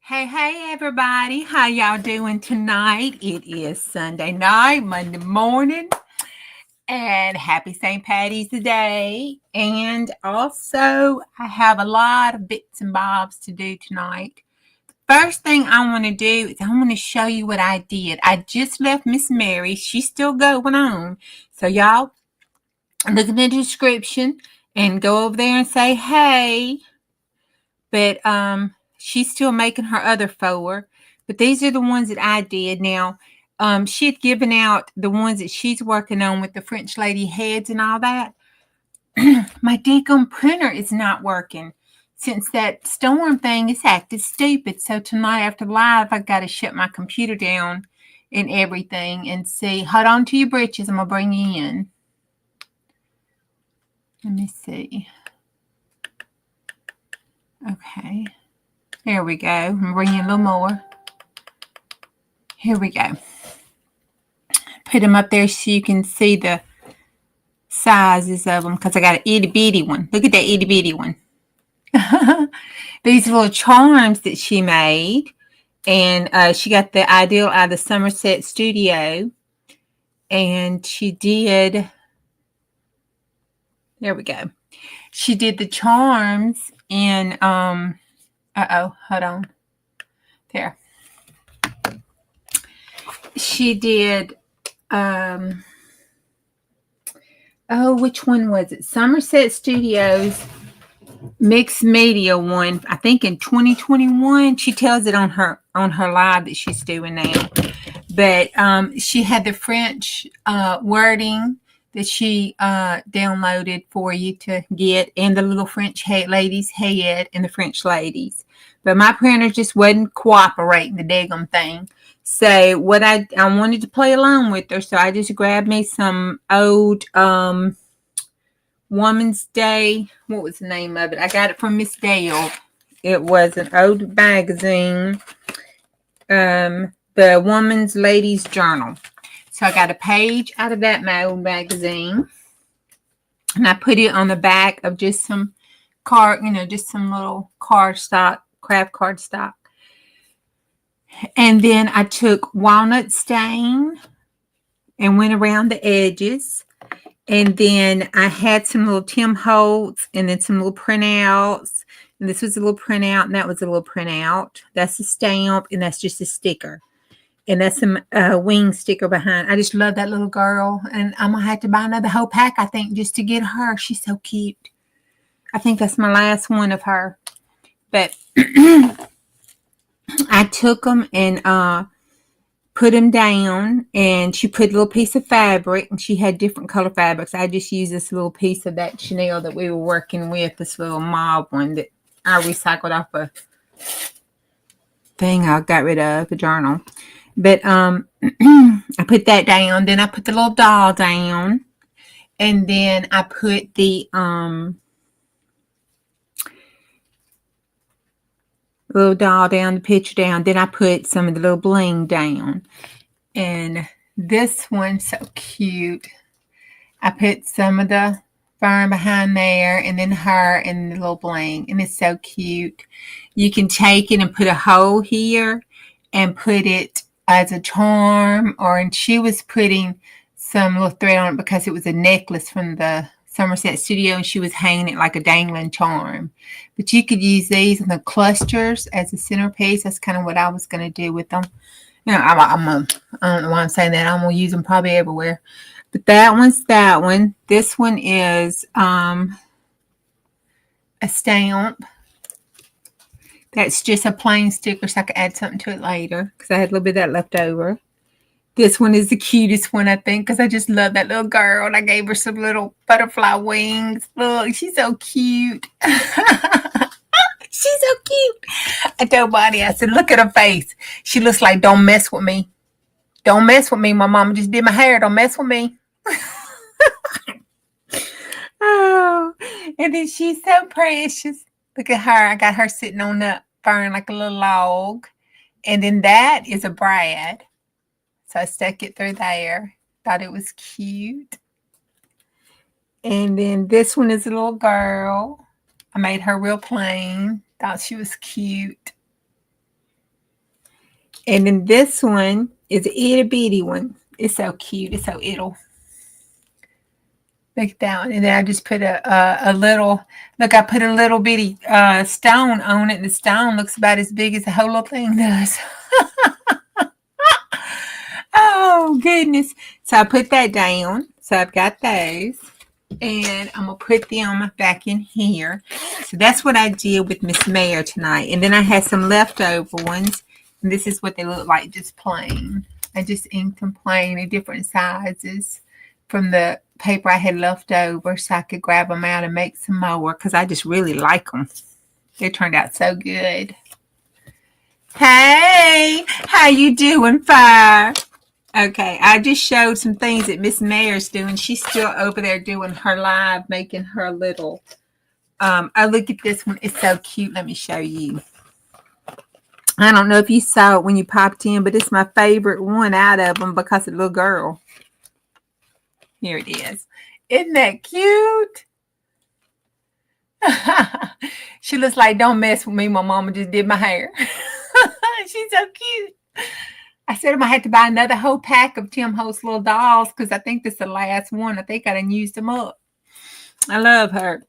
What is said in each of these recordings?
Hey, everybody. How y'all doing tonight? It is Sunday night, Monday morning, and happy St. Patty's Day. And also, I have a lot of bits and bobs to do tonight. First thing I want to do is I want to show you what I did. I just left Miss Meri. She's still going on. So, y'all, look in the description and go over there and say, hey. But she's still making her other four. But these are the ones that I did. Now, she had given out the ones that she's working on with the French lady heads and all that. My Deacon printer is not working since that storm thing is acted stupid. So tonight after live, I got to shut my computer down and everything and see. Hold on to your britches. I'm going to bring you in. Let me see. Okay. There we go. I'm bringing a little more. Here we go. Put them up there so you can see the sizes of them because I got an itty bitty one. Look at that itty bitty one. These little charms that she made. And she got the ideal out of the Somerset studio. And she did, there we go. She did the charms in, hold on. There. She did, which one was it? Somerset Studios mixed media one, I think in 2021. She tells it on her live that she's doing now. But she had the French wording that she downloaded for you to get, and the little French lady's head and the French ladies. But my printer just wasn't cooperating, the daggum thing. So what I wanted to play along with her, so I just grabbed me some old Woman's Day. What was the name of it? I got it from Miss Dale. It was an old magazine, the Woman's Ladies Journal. So I got a page out of that old magazine, and I put it on the back of just some just some little craft card stock. And then I took walnut stain and went around the edges. And then I had some little Tim Holtz and then some little printouts. And this was a little printout and that was a little printout. That's a stamp and that's just a sticker. And that's some wing sticker behind. I just love that little girl. And I'm going to have to buy another whole pack, I think, just to get her. She's so cute. I think that's my last one of her. But I took them and put them down, and she put a little piece of fabric, and she had different color fabrics. I just used this little piece of that Chanel that we were working with, this little mauve one that I recycled off a thing I got rid of, a journal. But I put that down. Then I put the little doll down, and then I put the little doll down, the picture down. Then I put some of the little bling down. And this one's so cute. I put some of the fern behind there, and then her and the little bling. And it's so cute. You can take it and put a hole here and put it as a charm. And she was putting some little thread on it because it was a necklace from the Somerset studio, and she was hanging it like a dangling charm. But you could use these in the clusters as a centerpiece. That's kind of what I was going to do with them. You know, I don't know why I'm saying that. I'm going to use them probably everywhere. But that one's that one. This one is a stamp. That's just a plain sticker, so I could add something to it later because I had a little bit of that left over. This one is the cutest one, I think, because I just love that little girl. And I gave her some little butterfly wings. Look, she's so cute. She's so cute. I told Bonnie, I said, look at her face. She looks like, don't mess with me. Don't mess with me. My mama just did my hair. Don't mess with me. Oh, and then she's so precious. Look at her. I got her sitting on the fern like a little log. And then that is a Brad. So I stuck it through there. Thought it was cute. And then this one is a little girl. I made her real plain. Thought she was cute. And then this one is an itty bitty one. It's so cute. It's so ittle. Look at that one. And then I just put a little, look, I put a little bitty stone on it. And the stone looks about as big as the whole little thing does. Oh, goodness. So I put that down. So I've got those. And I'm going to put them back in here. So that's what I did with Miss Mare tonight. And then I had some leftover ones. And this is what they look like, just plain. I just inked them plain in different sizes from the paper I had left over so I could grab them out and make some more because I just really like them. They turned out so good. Hey, how you doing, Fire? Okay, I just showed some things that Miss Mayer's doing. She's still over there doing her live, making her little. Oh, look at this one. It's so cute. Let me show you. I don't know if you saw it when you popped in, but it's my favorite one out of them because of the little girl. Here it is. Isn't that cute? She looks like, don't mess with me. My mama just did my hair. She's so cute. I said I'm going to have to buy another whole pack of Tim Holt's little dolls because I think this is the last one. I think I done used them up. I love her.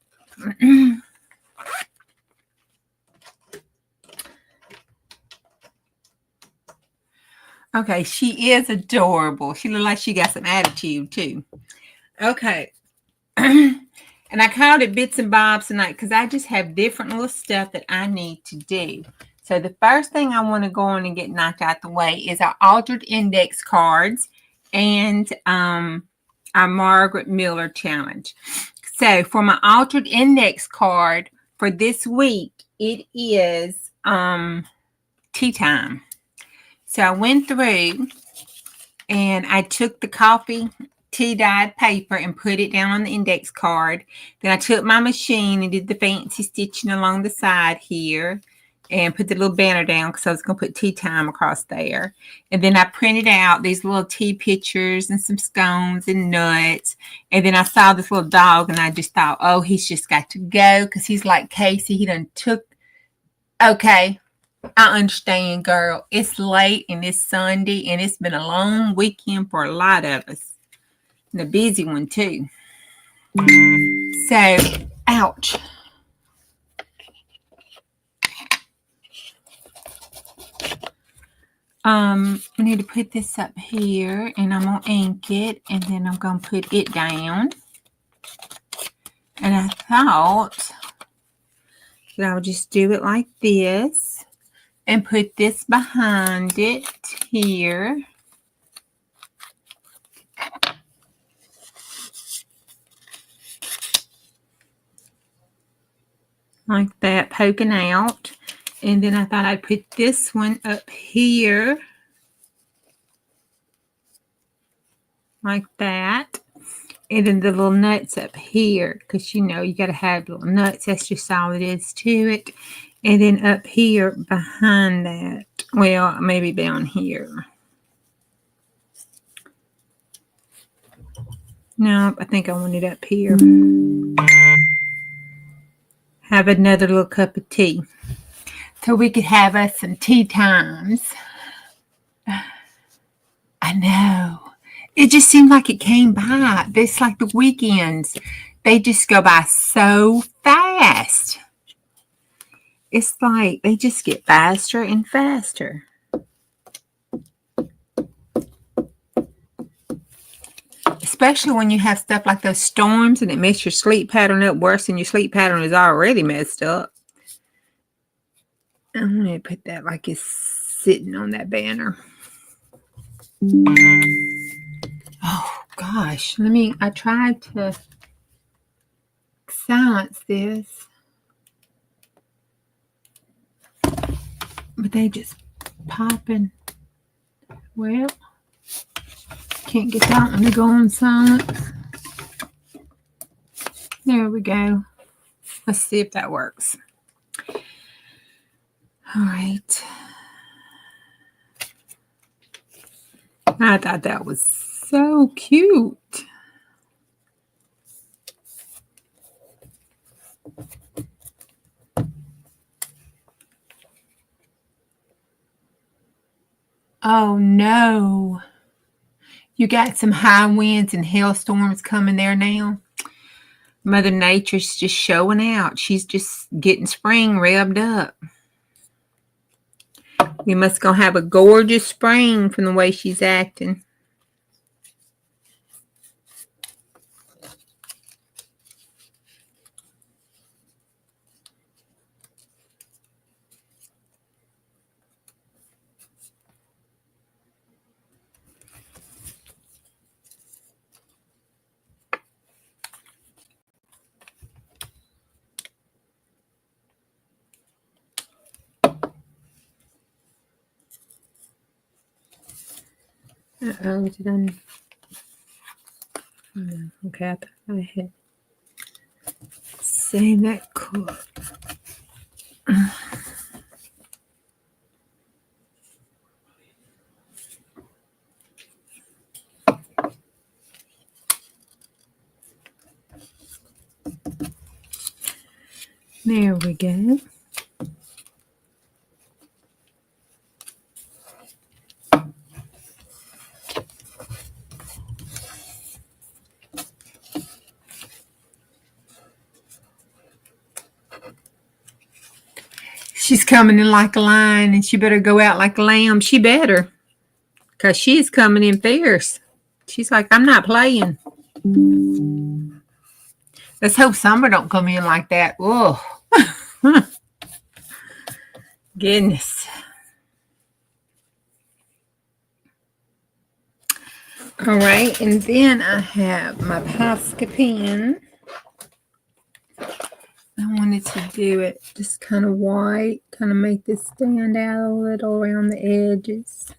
Okay, she is adorable. She looks like she got some attitude too. Okay. And I called it Bits and Bobs tonight because I just have different little stuff that I need to do. So the first thing I want to go on and get knocked out the way is our altered index cards and our Margaret Miller challenge. So for my altered index card for this week, it is tea time. So I went through and I took the coffee tea dyed paper and put it down on the index card. Then I took my machine and did the fancy stitching along the side here and put the little banner down because I was going to put tea time across there. And then I printed out these little tea pictures and some scones and nuts. And then I saw this little dog and I just thought, oh, he's just got to go because he's like Casey. He done took, okay, I understand, girl. It's late and it's Sunday and it's been a long weekend for a lot of us. And a busy one too. So, ouch. I need to put this up here and I'm going to ink it and then I'm going to put it down. And I thought that I would just do it like this and put this behind it here. Like that, poking out. And then I thought I'd put this one up here. Like that. And then the little nuts up here. Because, you know, you got to have little nuts. That's just all it is to it. And then up here behind that. Well, maybe down here. No, I think I want it up here. Have another little cup of tea. So we could have us some tea times. I know. It just seemed like it came by. It's like the weekends. They just go by so fast. It's like they just get faster and faster. Especially when you have stuff like those storms and it makes your sleep pattern up worse than your sleep pattern is already messed up. I'm going to put that like it's sitting on that banner. Oh, gosh. I tried to silence this. But they just popping. Well, can't get that one to go on silence. There we go. Let's see if that works. All right. I thought that was so cute. Oh no. You got some high winds and hailstorms coming there now. Mother Nature's just showing out. She's just getting spring revved up. We must go have a gorgeous spring from the way she's acting. Uh-oh, did I? No, okay, I thought I had saved that cool. There we go. She's coming in like a lion, and she better go out like a lamb. She better, because she's coming in fierce. She's like, I'm not playing. Let's hope Summer don't come in like that. Oh, goodness. All right, and then I have my Posca pen. I wanted to do it just kind of white, kind of make this stand out a little around the edges.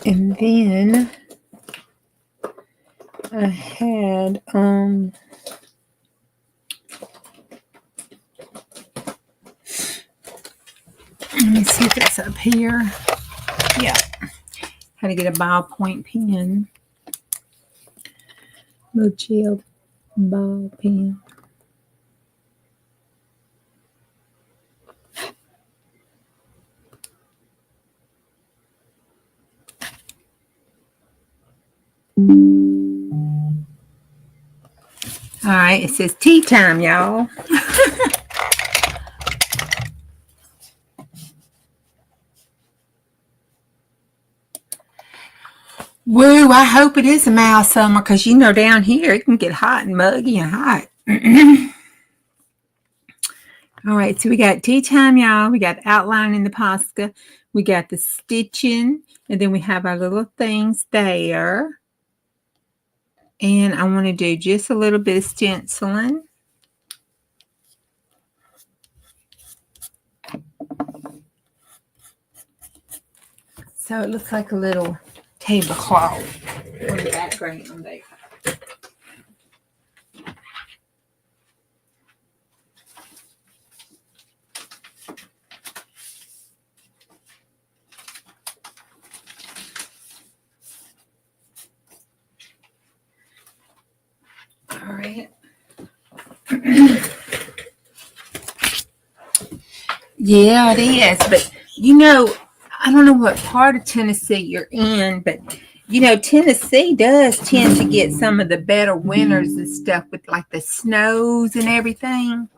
And then I had, let me see if it's up here. Yeah. Had to get a ballpoint pen. Little gel ball pen. All right, it says tea time, y'all. Woo, I hope it is a mild summer, because you know down here it can get hot and muggy and hot. All right, so we got tea time, y'all. We got outlining the Posca. We got the stitching, and then we have our little things there. And I want to do just a little bit of stenciling. So it looks like a little tablecloth on the background there. All right. Yeah, it is. But, you know, I don't know what part of Tennessee you're in, but, you know, Tennessee does tend to get some of the better winters and stuff with, like, the snows and everything.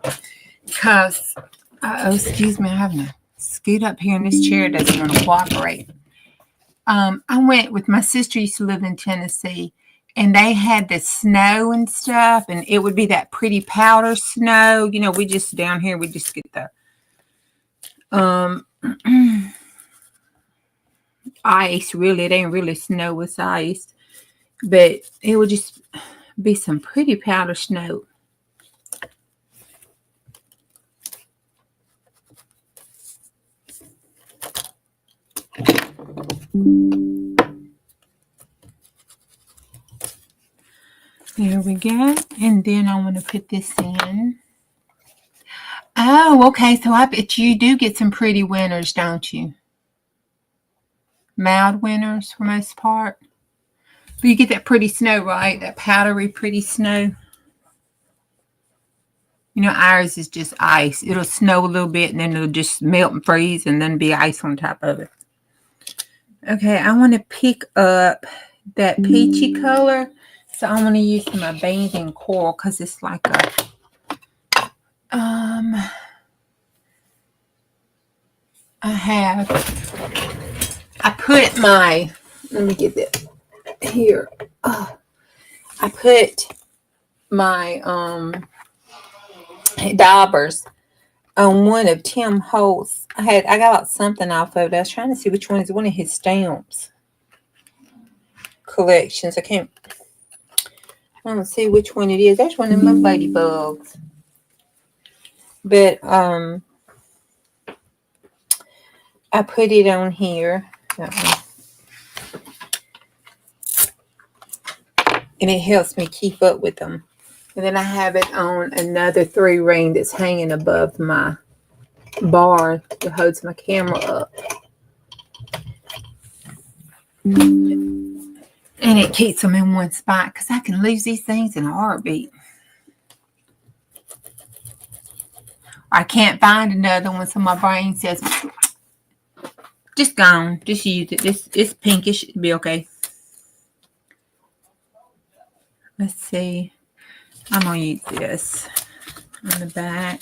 Because, excuse me, I'm having to scoot up here, and this chair doesn't want to cooperate. I went with my sister, used to live in Tennessee, and they had the snow and stuff, and it would be that pretty powder snow. You know, we just down here, we just get the ice. Really, it ain't really snow, it's ice, but it would just be some pretty powder snow. There we go. And then I want to put this in. Oh, okay. So I bet you do get some pretty winters, don't you? Mild winters for most part. But you get that pretty snow, right? That powdery pretty snow. You know, ours is just ice. It'll snow a little bit and then it'll just melt and freeze and then be ice on top of it. Okay, I want to pick up that peachy color. So I want to use my bathing coral because it's like a I put my, let me get that here. I put my daubers on one of Tim Holt's. I got something off of it. I was trying to see which one is one of his stamps collections. I don't see which one it is. That's one of my ladybugs. But I put it on here. And it helps me keep up with them. And then I have it on another 3-ring that's hanging above my bar that holds my camera up. And it keeps them in one spot because I can lose these things in a heartbeat. I can't find another one, so my brain says, just gone. Just use it. It's pinkish. It'll be okay. Let's see. I'm going to use this on the back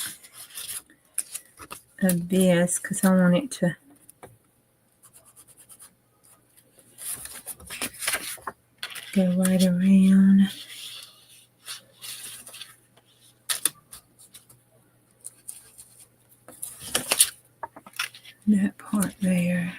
of this because I want it to go right around. That part there.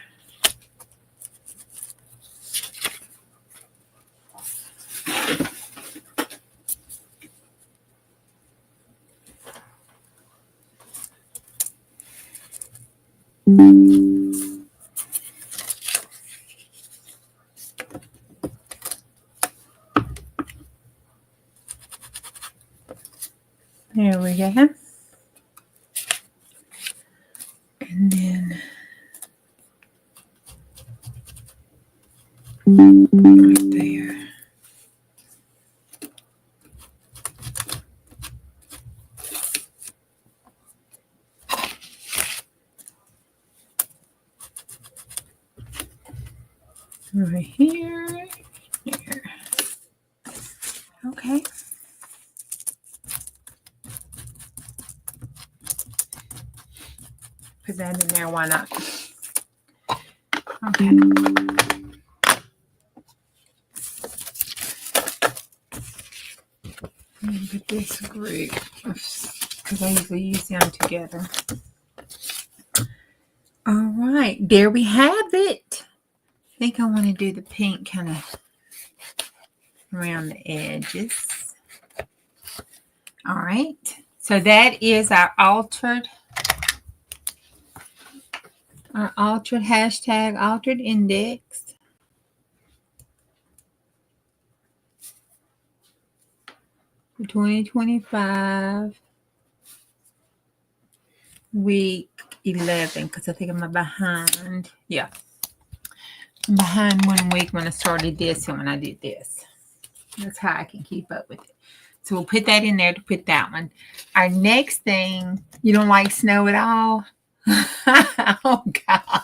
There we go. And then right there. Right here. There. Okay. Put that in there, why not? Okay. Put this group because I usually use them together. All right, there we have it. I think I want to do the pink kind of around the edges. All right, so that is our altered hashtag altered index. For 2025 week 11, because I think I'm behind. Yeah, I'm behind 1 week when I started this and when I did this. That's how I can keep up with it. So we'll put that in there to put that one. Our next thing, you don't like snow at all? Oh, God.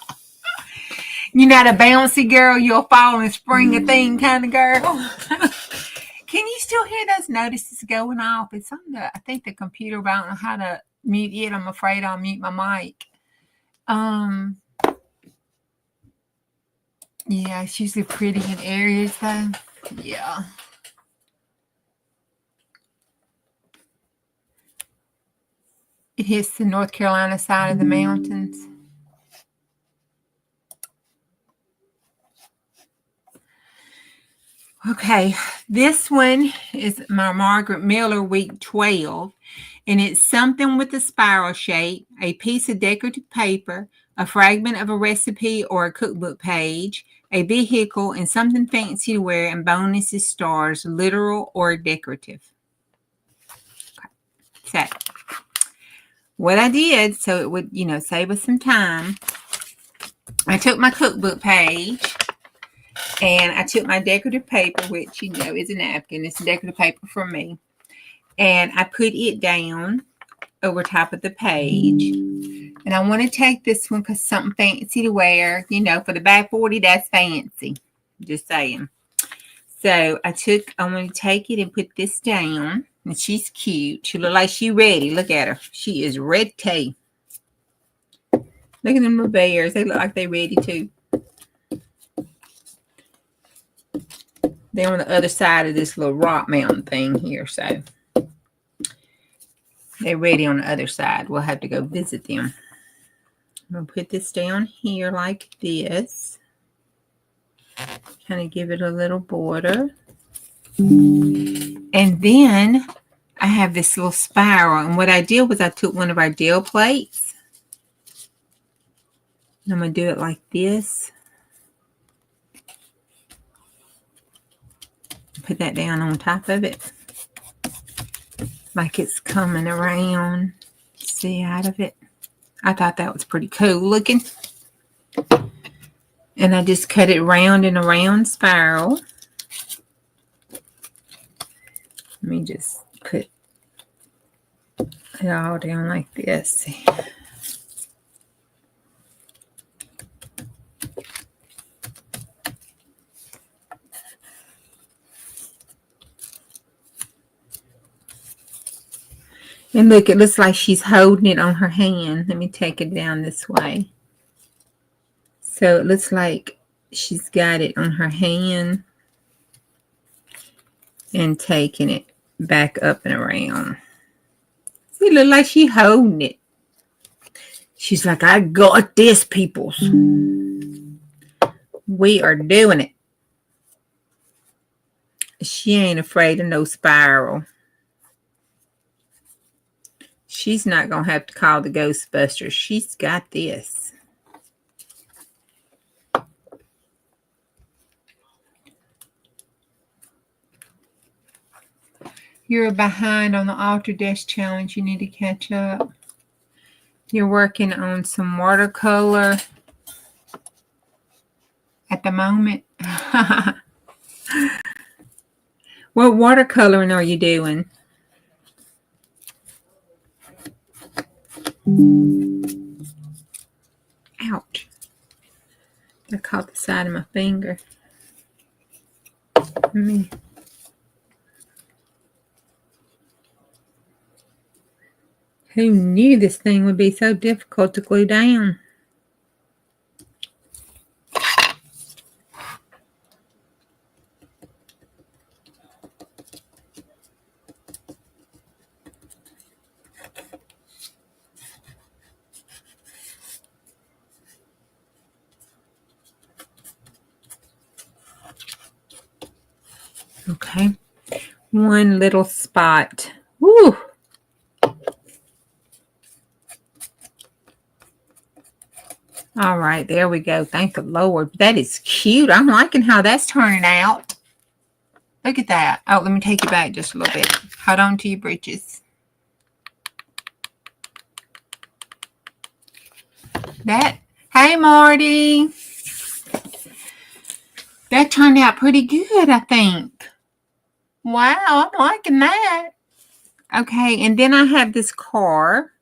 You're not a bouncy girl, you'll fall and spring a thing kind of girl. Can you still hear those notices going off? It's on the, I think the computer, but I don't know how to mute it. I'm afraid I'll mute my mic. Yeah, it's usually pretty in areas though. Yeah. It hits the North Carolina side of the mountains. Okay, this one is my Margaret Miller week 12, and it's something with a spiral shape, a piece of decorative paper, a fragment of a recipe or a cookbook page, a vehicle, and something fancy to wear, and bonuses stars, literal or decorative. So what I did, so it would, save us some time, I took my cookbook page and I took my decorative paper, which, is a napkin. It's a decorative paper from me. And I put it down over top of the page. And I want to take this one because something fancy to wear. For the back 40, that's fancy. Just saying. So I want to take it and put this down. And she's cute. She looks like she's ready. Look at her. She is ready. Look at them little bears. They look like they're ready too. They're on the other side of this little rock mountain thing here. So they're ready on the other side. We'll have to go visit them. I'm going to put this down here like this. Kind of give it a little border. And then I have this little spiral. And what I did was I took one of our deal plates. And I'm going to do it like this. Put that down on top of it. Like it's coming around. See out of it. I thought that was pretty cool looking. And I just cut it round in a round spiral. Let me just put it all down like this. And look, it looks like she's holding it on her hand. Let me take it down this way. So it looks like she's got it on her hand and taking it back up and around. See, it looks like she's holding it. She's like, I got this, peoples. We are doing it. She ain't afraid of no spiral. She's not going to have to call the Ghostbusters. She's got this. You're behind on the Altar Dash Challenge. You need to catch up. You're working on some watercolor at the moment. What watercoloring are you doing? Ouch. I caught the side of my finger. Who knew this thing would be so difficult to glue down? Okay, one little spot. Woo! All right, there we go. Thank the Lord. That is cute. I'm liking how that's turning out. Look at that. Oh, let me take you back just a little bit. Hold on to your britches. Hey, Marty. That turned out pretty good, I think. Wow, I'm liking that. Okay, and then I have this car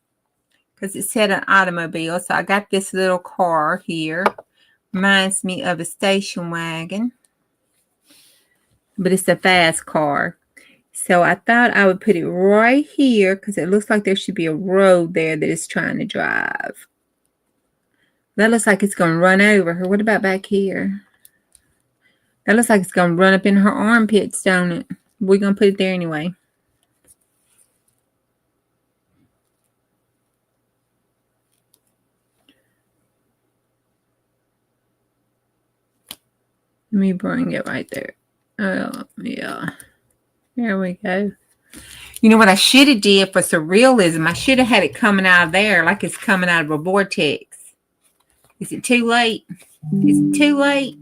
because it said an automobile. So I got this little car here. Reminds me of a station wagon. But it's a fast car. So I thought I would put it right here because it looks like there should be a road there that it's trying to drive. That looks like it's going to run over her. What about back here? That looks like it's going to run up in her armpits, don't it? We're going to put it there anyway. Let me bring it right there. Oh, yeah. There we go. You know what I should have did for surrealism? I should have had it coming out of there like it's coming out of a vortex. Is it too late? Is it too late?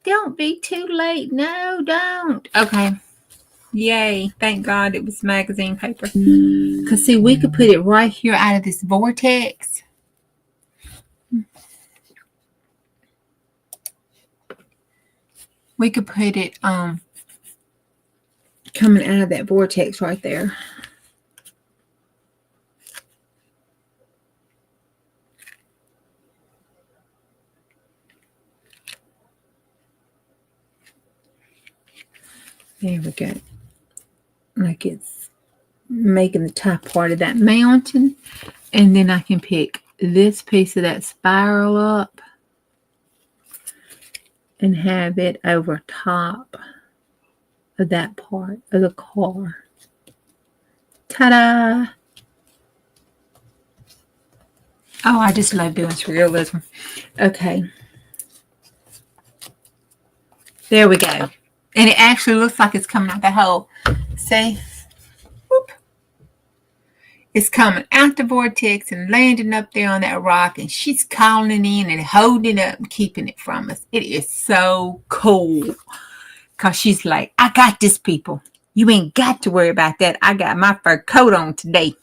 Don't be too late. No, don't. Okay. Yay. Thank God it was magazine paper. Because, see, we could put it right here out of this vortex. We could put it coming out of that vortex right there. There we go. Like it's making the top part of that mountain. And then I can pick this piece of that spiral up and have it over top of that part of the car. Ta-da! Oh, I just love doing surrealism. Okay. There we go. And it actually looks like it's coming out the hole. See? Whoop. It's coming out the vortex and landing up there on that rock, and she's calling it in and holding it up and keeping it from us. It is so cool. Because she's like, I got this, people. You ain't got to worry about that. I got my fur coat on today.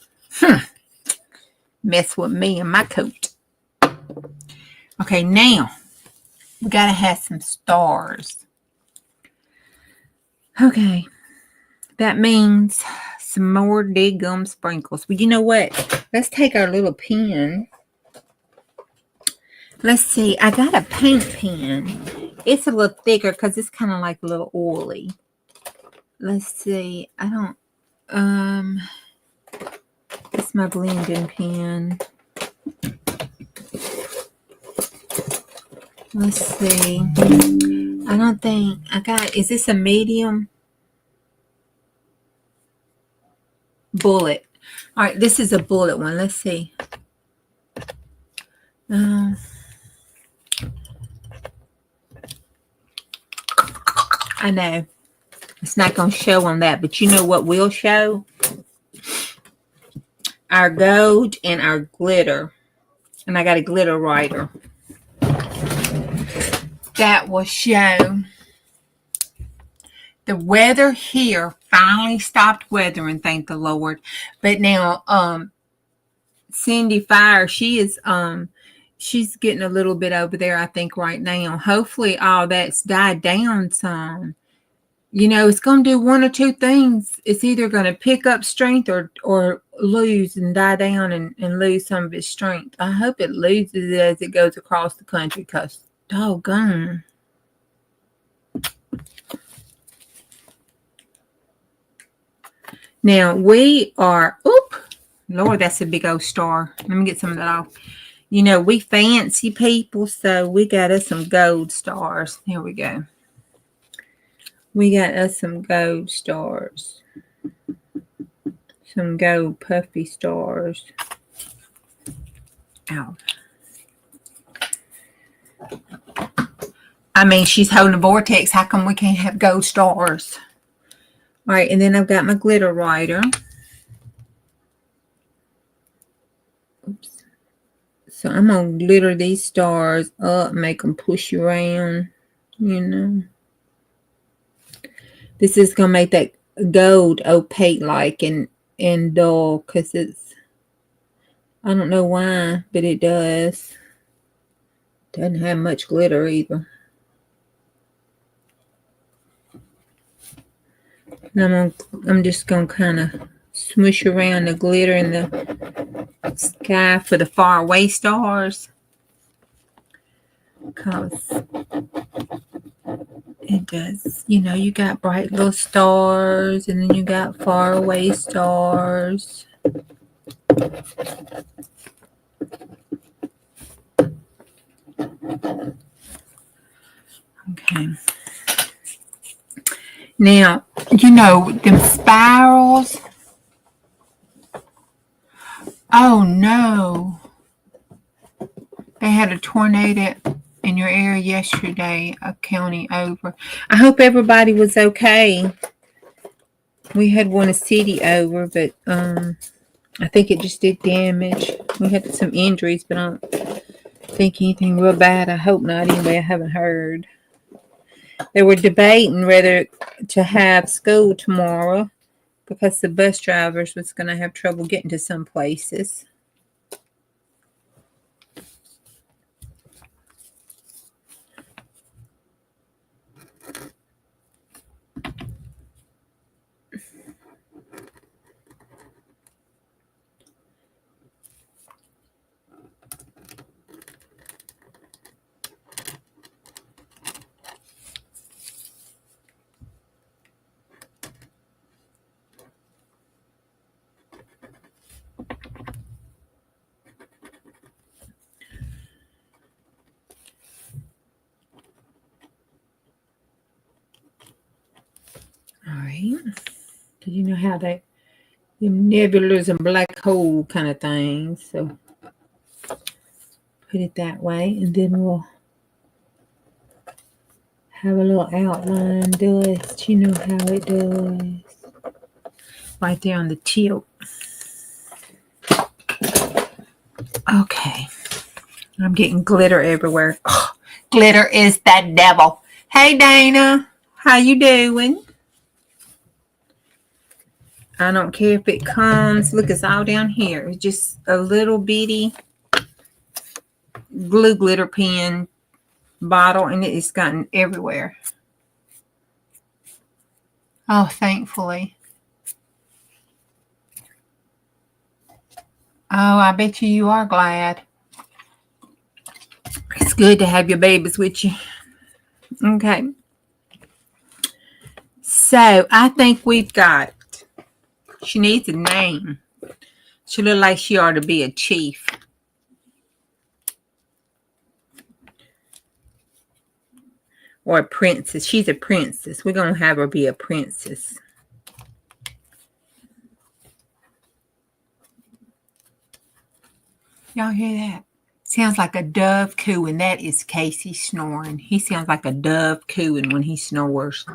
Mess with me and my coat. Okay, now we got to have some stars. Okay. That means some more dead gum sprinkles. Well, you know what? Let's take our little pen. Let's see. I got a paint pen. It's a little thicker because it's kind of like a little oily. Let's see. It's my blending pen. Let's see. I don't think I got. Is this a medium? Bullet. All right, this is a bullet one. Let's see. I know it's not going to show on that, but you know what will show? Our gold and our glitter. And I got a glitter writer. That will show. The weather here finally stopped weathering, thank the Lord. But now, Cindy Fire, she's getting a little bit over there, I think, right now. Hopefully, all that's died down some. You know, it's going to do one or two things. It's either going to pick up strength or lose and die down and lose some of its strength. I hope it loses it as it goes across the country, because doggone. Now we are, Lord, that's a big old star. Let me get some of that off. You know, we fancy people, so we got us some gold stars. Here we go. We got us some gold stars. Some gold puffy stars. Ow. I mean, she's holding a vortex. How come we can't have gold stars? All right, and then I've got my glitter writer. Oops. So I'm going to glitter these stars up, make them push around, you know. This is going to make that gold opaque-like and dull, because it's, I don't know why, but it does. Doesn't have much glitter either. And I'm just going to kind of smush around the glitter in the sky for the far away stars. Because it does, you know, you got bright little stars and then you got far away stars. Okay. Now, you know, them spirals. Oh, no. They had a tornado in your area yesterday, a county over. I hope everybody was okay. We had one a city over, but I think it just did damage. We had some injuries, but I don't think anything real bad. I hope not. Anyway, I haven't heard. They were debating whether to have school tomorrow because the bus drivers was going to have trouble getting to some places. All right. Because you know how they nebulas and black hole kind of things. So put it that way, and then we'll have a little outline dust. You know how it does. Right there on the tip. Okay. I'm getting glitter everywhere. Oh, glitter is that devil. Hey, Dana. How you doing? I don't care if it comes. Look, it's all down here. It's just a little bitty glue glitter pen bottle, and it's gotten everywhere. Oh, thankfully. Oh, I bet you are glad. It's good to have your babies with you. Okay. So, I think we've got, she needs a name. She looks like she ought to be a chief. Or a princess. She's a princess. We're going to have her be a princess. Y'all hear that? Sounds like a dove cooing. That is Casey snoring. He sounds like a dove cooing when he snores.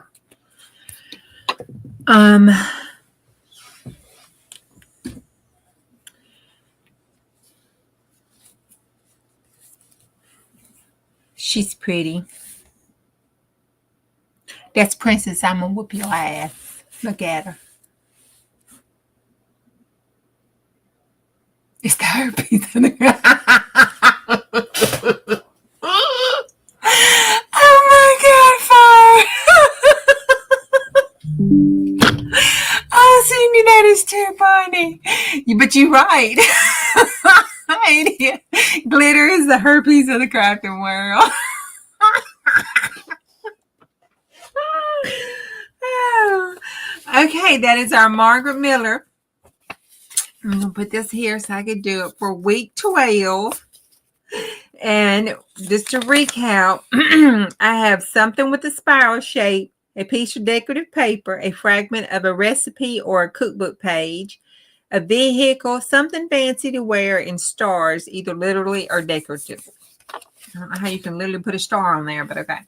She's pretty. That's Princess. I'm gonna whoop your ass. Look at her. It's the herpes. Oh my God, fire. Oh, Cindy, that is too funny. But you're right. Glitter is the herpes of the crafting world. Oh. Okay, that is our Margaret Miller. I'm going to put this here so I can do it for week 12. And just to recap, I have something with a spiral shape, a piece of decorative paper, a fragment of a recipe or a cookbook page, a vehicle, something fancy to wear, and stars, either literally or decorative. I don't know how you can literally put a star on there, but okay.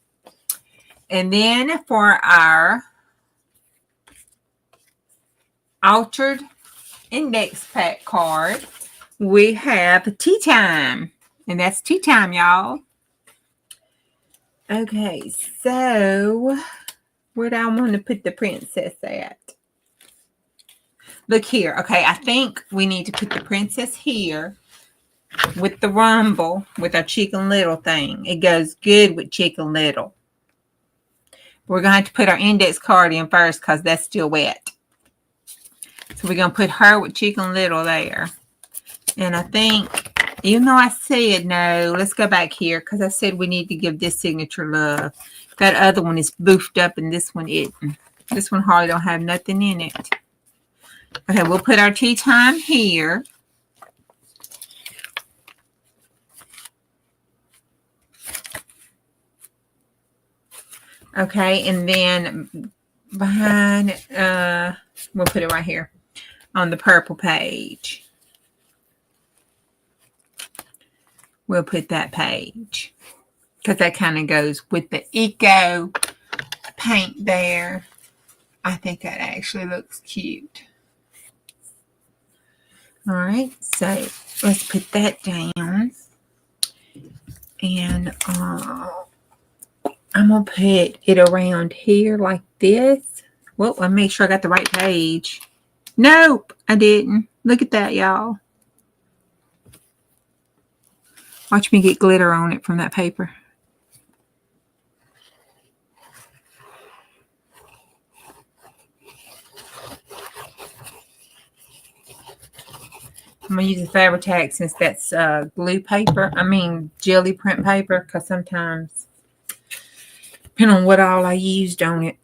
And then for our altered index pack card, we have tea time. And that's tea time, y'all. Okay, so where do I want to put the princess at? Look here. Okay, I think we need to put the princess here with the rumble with our Chicken Little thing. It goes good with Chicken Little. We're going to have to put our index card in first because that's still wet. So we're going to put her with Chicken Little there. And I think, even though I said no, let's go back here because I said we need to give this signature love. That other one is boofed up and this one isn't. This one hardly don't have nothing in it. Okay, we'll put our tea time here. Okay, and then behind, we'll put it right here on the purple page. We'll put that page because that kind of goes with the eco paint there. I think that actually looks cute. All right, so let's put that down. And I'm going to put it around here like this. Well, I'll make sure I got the right page. Nope, I didn't. Look at that, y'all. Watch me get glitter on it from that paper. I'm going to use a Fabri-Tac since that's glue paper. I mean, jelly print paper, because sometimes, depending on what all I used on it.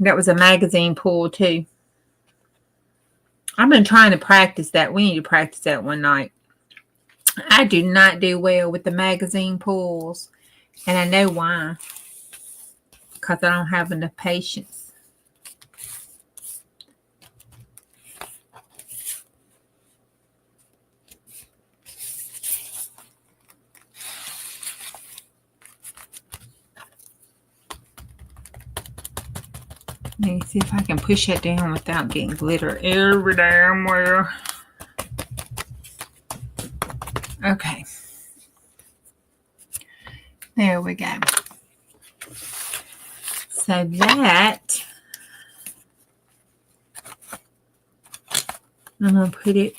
That was a magazine pull, too. I've been trying to practice that. We need to practice that one night. I do not do well with the magazine pulls, and I know why. Because I don't have enough patience. Let me see if I can push it down without getting glitter every damn where. Okay. There we go. So that, I'm going to put it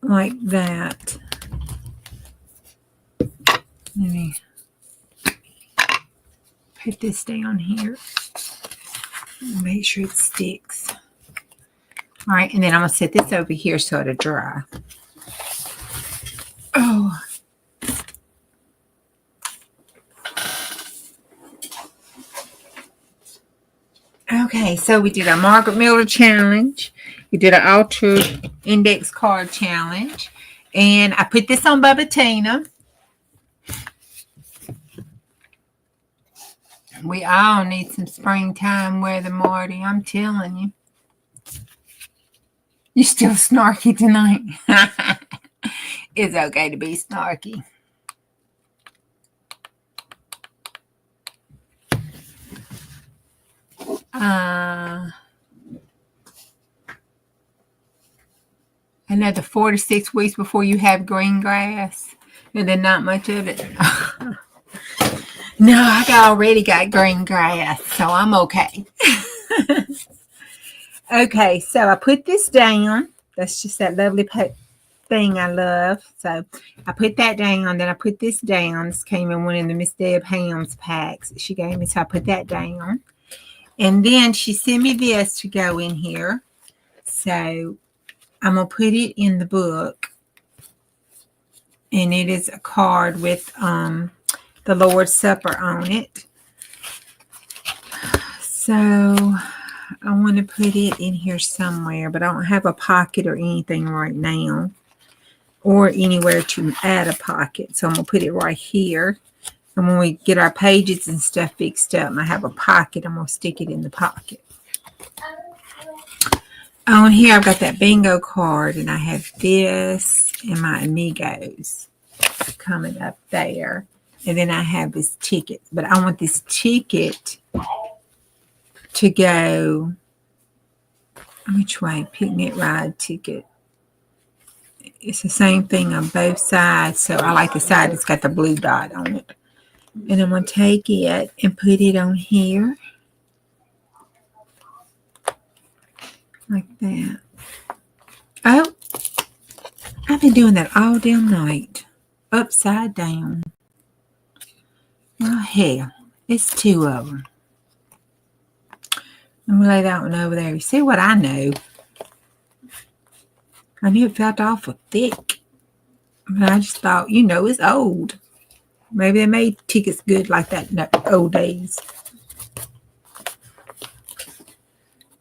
like that. Let me put this down here. Make sure it sticks. All right, and then I'm going to set this over here so it'll dry. Oh. Okay, so we did a Margaret Miller challenge. We did an altered index card challenge. And I put this on Bubba Tina. We all need some springtime weather, Marty. I'm telling you. You're still snarky tonight. It's okay to be snarky. Another 4 to 6 weeks before you have green grass. And then not much of it. No, I already got green grass, so I'm okay. Okay, so I put this down. That's just that lovely thing I love. So I put that down. Then I put this down. This came in one of the Miss Deb Ham's packs that she gave me. So I put that down. And then she sent me this to go in here. So I'm going to put it in the book. And it is a card with the Lord's Supper on it. So I want to put it in here somewhere, but I don't have a pocket or anything right now, or anywhere to add a pocket. So I'm going to put it right here. And when we get our pages and stuff fixed up and I have a pocket, I'm going to stick it in the pocket. On here, I've got that bingo card, and I have this and my amigos coming up there. And then I have this ticket. But I want this ticket to go, which way? Picnic ride ticket. It's the same thing on both sides. So I like the side that's got the blue dot on it. And I'm going to take it and put it on here. Like that. Oh, I've been doing that all damn night. Upside down. Oh, hell. It's 2 of them. I'm going to lay that one over there. You see what I know? I knew it felt awful thick. But I just thought, it's old. Maybe they made tickets good like that in the old days.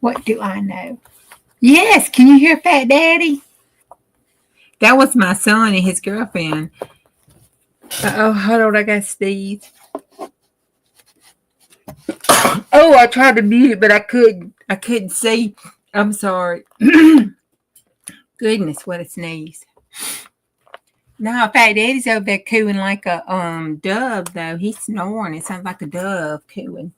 What do I know? Yes, can you hear Fat Daddy? That was my son and his girlfriend. Uh-oh, hold on, I got to sneeze. Oh, I tried to mute it, but I couldn't see. I'm sorry. Goodness, what a sneeze. No, Fat Daddy's over there cooing like a dove, though. He's snoring. It sounds like a dove cooing.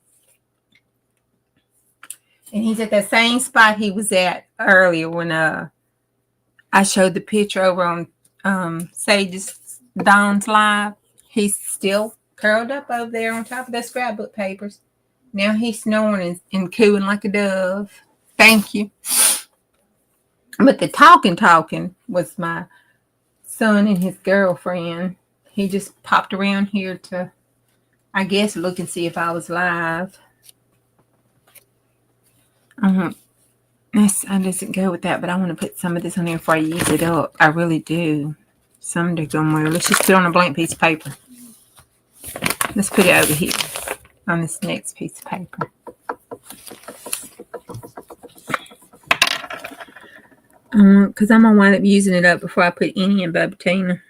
And he's at that same spot he was at earlier when I showed the picture over on Sage's Dawn's Live. He's still curled up over there on top of the scrapbook papers. Now he's snoring and cooing like a dove. Thank you. But the talking was my son and his girlfriend. He just popped around here to, I guess, look and see if I was live. This doesn't go with that, but I want to put some of this on there before I use it up. I really do. Some to go somewhere. Let's just put it on a blank piece of paper. Let's put it over here on this next piece of paper. Because I'm going to wind up using it up before I put any in Bubba Tina.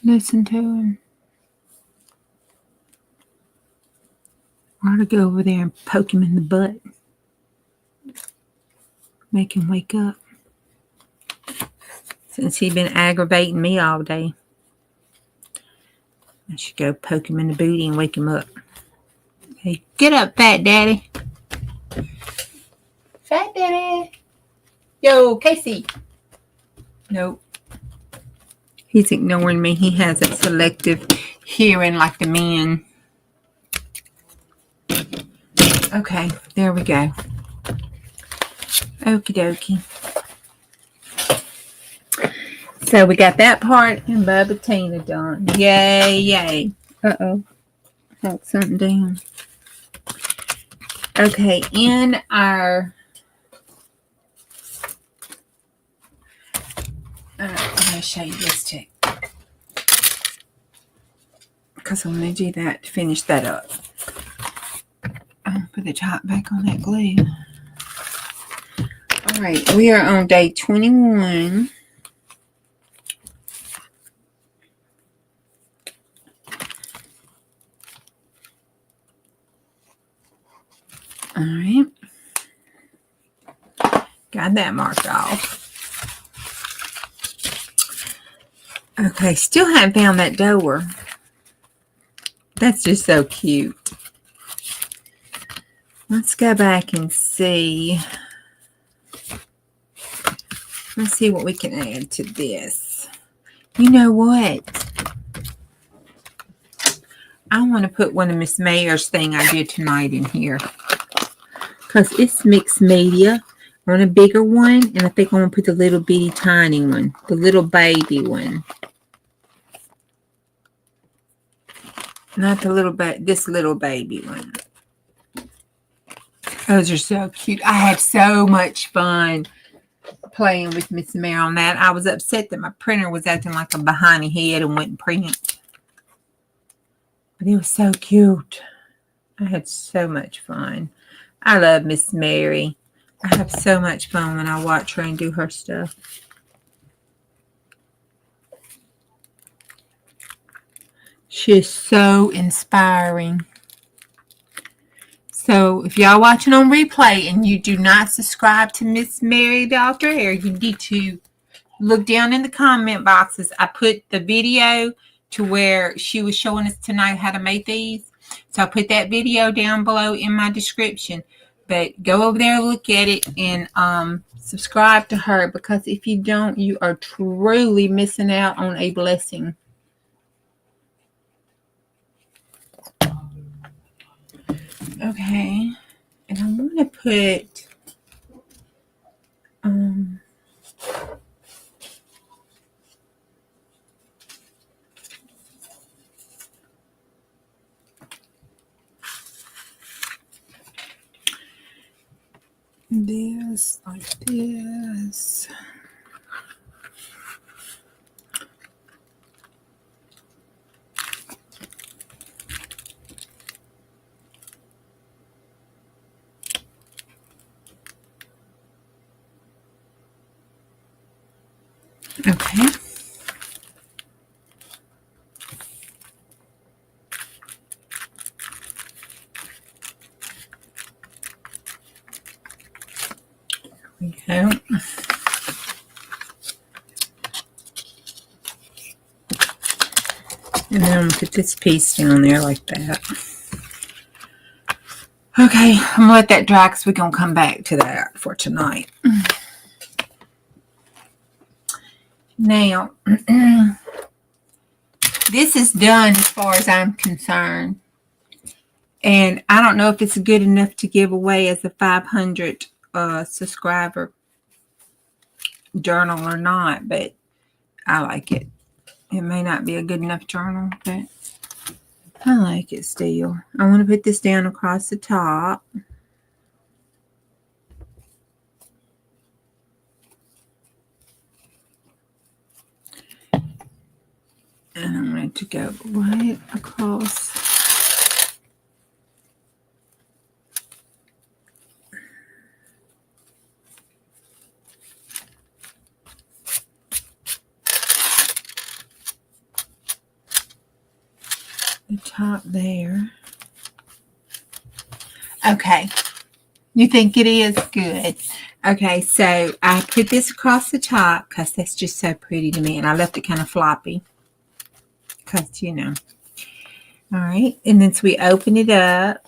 Listen to him. I ought to go over there and poke him in the butt. Make him wake up. Since he's been aggravating me all day. I should go poke him in the booty and wake him up. Hey, get up, Fat Daddy. Fat Daddy. Yo, Casey. Nope. He's ignoring me. He has a selective hearing like the men. Okay, there we go. Okie dokie. So we got that part and Bubba Tina done. Yay, yay. Uh-oh. Got something down. Okay, in our... I'm going to show you this too. Because I'm going to do that to finish that up. I'll put the top back on that glue. Alright, we are on day 21. Alright. Got that marked off. Okay, still haven't found that door. That's just so cute. Let's go back and see. Let's see what we can add to this. You know what? I want to put one of Miss Mayer's thing I did tonight in here. Because it's mixed media. I want a bigger one. And I think I want to put the little bitty tiny one. The little baby one. Not the little this little baby one. Those are so cute. I had so much fun playing with Miss Mary on that. I was upset that my printer was acting like a behind head and wouldn't print. But it was so cute. I had so much fun. I love Miss Mary. I have so much fun when I watch her and do her stuff. She is so inspiring. So if y'all watching on replay and you do not subscribe to Miss Meri the Author Hair, you need to look down in the comment boxes. I put the video to where she was showing us tonight how to make these. So I put that video down below in my description. But go over there, look at it, and subscribe to her. Because if you don't, you are truly missing out on a blessing. Okay, and I want to put this like this. Okay. There we go. And then I'm going to put this piece down there like that. Okay, I'm going to let that dry because we're going to come back to that for tonight. Now, this is done as far as I'm concerned. And I don't know if it's good enough to give away as a 500 subscriber journal or not, but I like it. It may not be a good enough journal, but I like it still. I want to put this down across the top. And I'm going to go right across. The top there. Okay. You think it is good? Okay, so I put this across the top because that's just so pretty to me. And I left it kind of floppy because, you know. All right. And then so we open it up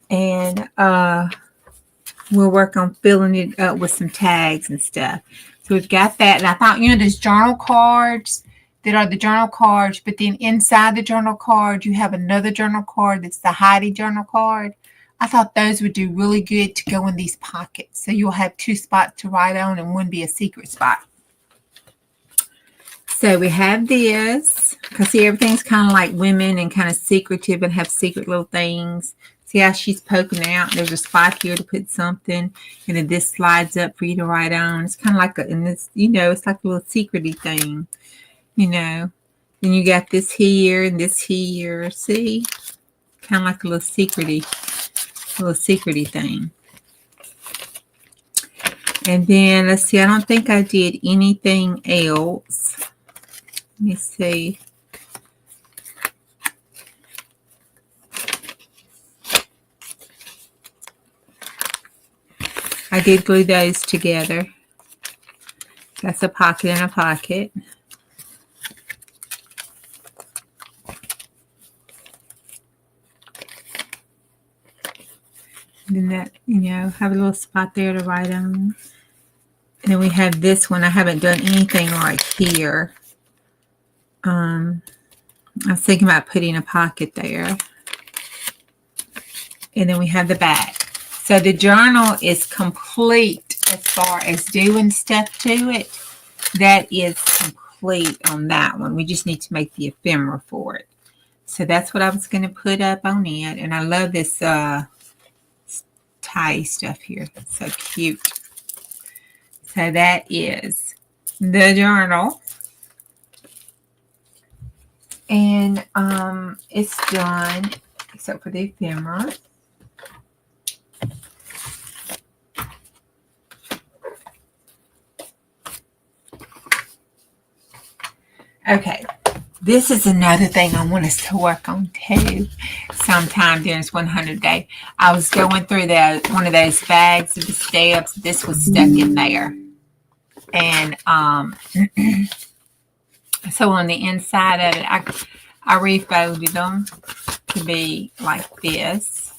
and we'll work on filling it up with some tags and stuff. So we've got that. And I thought, you know, there's journal cards that are the journal cards, but then inside the journal card, you have another journal card that's the Heidi journal card. I thought those would do really good to go in these pockets. So you'll have 2 spots to write on and one be a secret spot. So we have this, because see, everything's kind of like women and kind of secretive and have secret little things. See how she's poking out? There's a spot here to put something, and then this slides up for you to write on. It's kind of like and this, you know, it's like a little secrety thing, you know. Then you got this here and this here. See? Kind of like a little secrety thing. And then let's see, I don't think I did anything else. Let me see. I did glue those together. That's a pocket and a pocket. And then that, you know, have a little spot there to write on. And then we have this one. I haven't done anything like here. I was thinking about putting a pocket there. And then we have the back. So the journal is complete as far as doing stuff to it. That is complete on that one. We just need to make the ephemera for it. So that's what I was going to put up on it. And I love this tie stuff here. It's so cute. So that is the journal. And it's done, except for the ephemera. Okay, this is another thing I want us to work on too sometime during this 100 day. I was going through one of those bags of the steps. This was stuck in there. And so on the inside of it, I refolded them to be like this.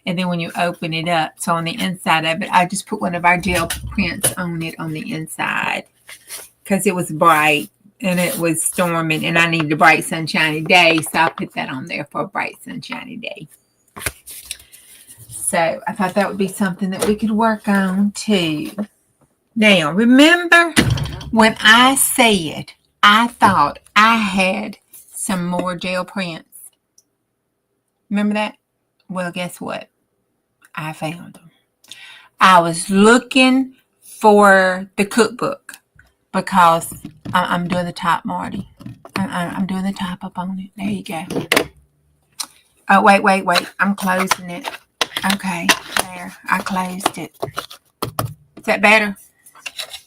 And then when you open it up, so on the inside of it, I just put one of our gel prints on it on the inside because it was bright and it was storming and I needed a bright sunshiny day. So I put that on there for a bright sunshiny day. So I thought that would be something that we could work on too. Now, remember when I said I thought I had some more gel prints? Remember that? Well, guess what? I found them. I was looking for the cookbook because I'm doing the top, Marty. I'm doing the top up on it. There you go. Oh, wait. I'm closing it. Okay, there. I closed it. Is that better?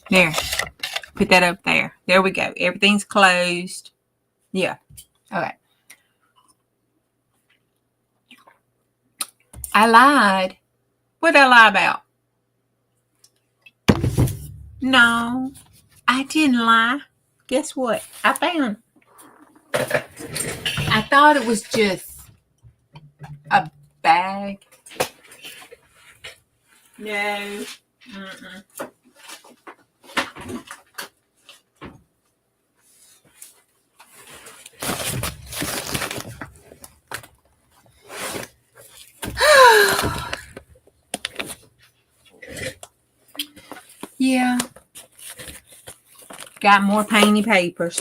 There. Put that up there. There we go. Everything's closed. Yeah. Okay. I lied. What did I lie about? No, I didn't lie. Guess what? I found it. I thought it was just a bag No. Mm-mm. Yeah. Got more painty papers.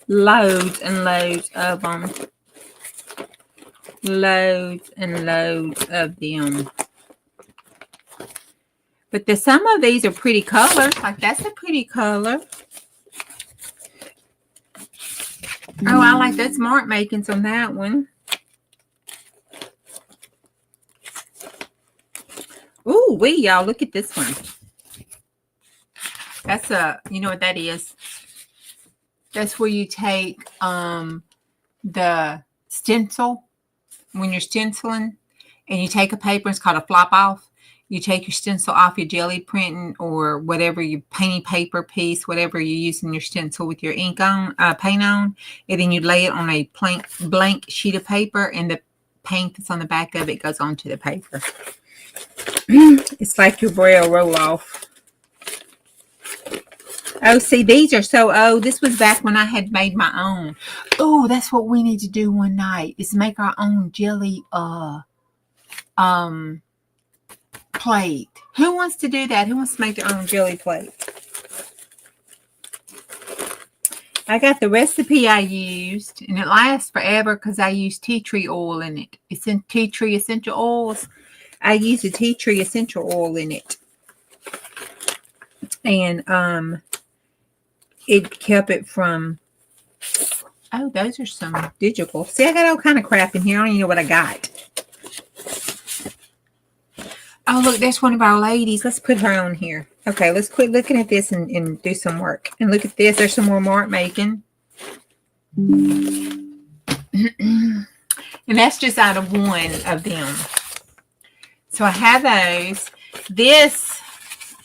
Loads and loads of them. Loads and loads of them. But some of these are pretty colors. Like that's a pretty color. Oh, I like that smart makings on that one. Ooh, y'all, look at this one. That's you know what that is? That's where you take the stencil when you're stenciling, and you take a paper. It's called a flop off. You take your stencil off your jelly printing or whatever your painting paper piece, whatever you're using your stencil with your ink on, paint on, and then you lay it on a blank sheet of paper, and the paint that's on the back of it goes onto the paper. It's like your Braille roll off. Oh, see, these are so old. This was back when I had made my own. Oh, that's what we need to do one night, is make our own jelly plate. Who wants to do that? Who wants to make their own jelly plate? I got the recipe I used, and it lasts forever because I use tea tree oil in it. It's in tea tree essential oils. I use the tea tree essential oil in it. And it kept it from... Oh, those are some digital. See, I got all kind of crap in here. I don't even know what I got. Oh, look, there's one of our ladies. Let's put her on here. Okay, let's quit looking at this and do some work. And look at this. There's some more mark making. And that's just out of one of them. So I have those. This,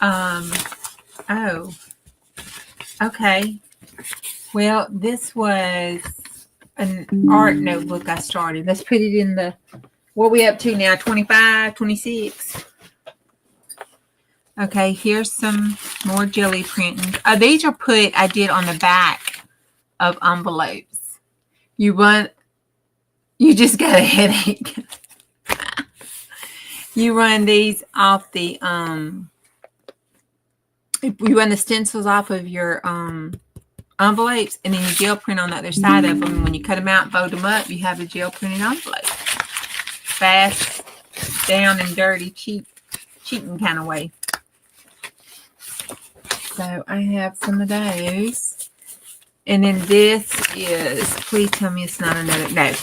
oh, okay. Well, this was an art notebook I started. Let's put it in the, what are we up to now? 25, 26. Okay, here's some more jelly printing. These are I did on the back of envelopes. You just got a headache. You run these off the, you run the stencils off of your envelopes, and then you gel print on the other side of them. And when you cut them out and fold them up, you have a gel printed envelope. Fast, down and dirty, cheating kind of way. So I have some of those. And then this is, please tell me it's not another, no.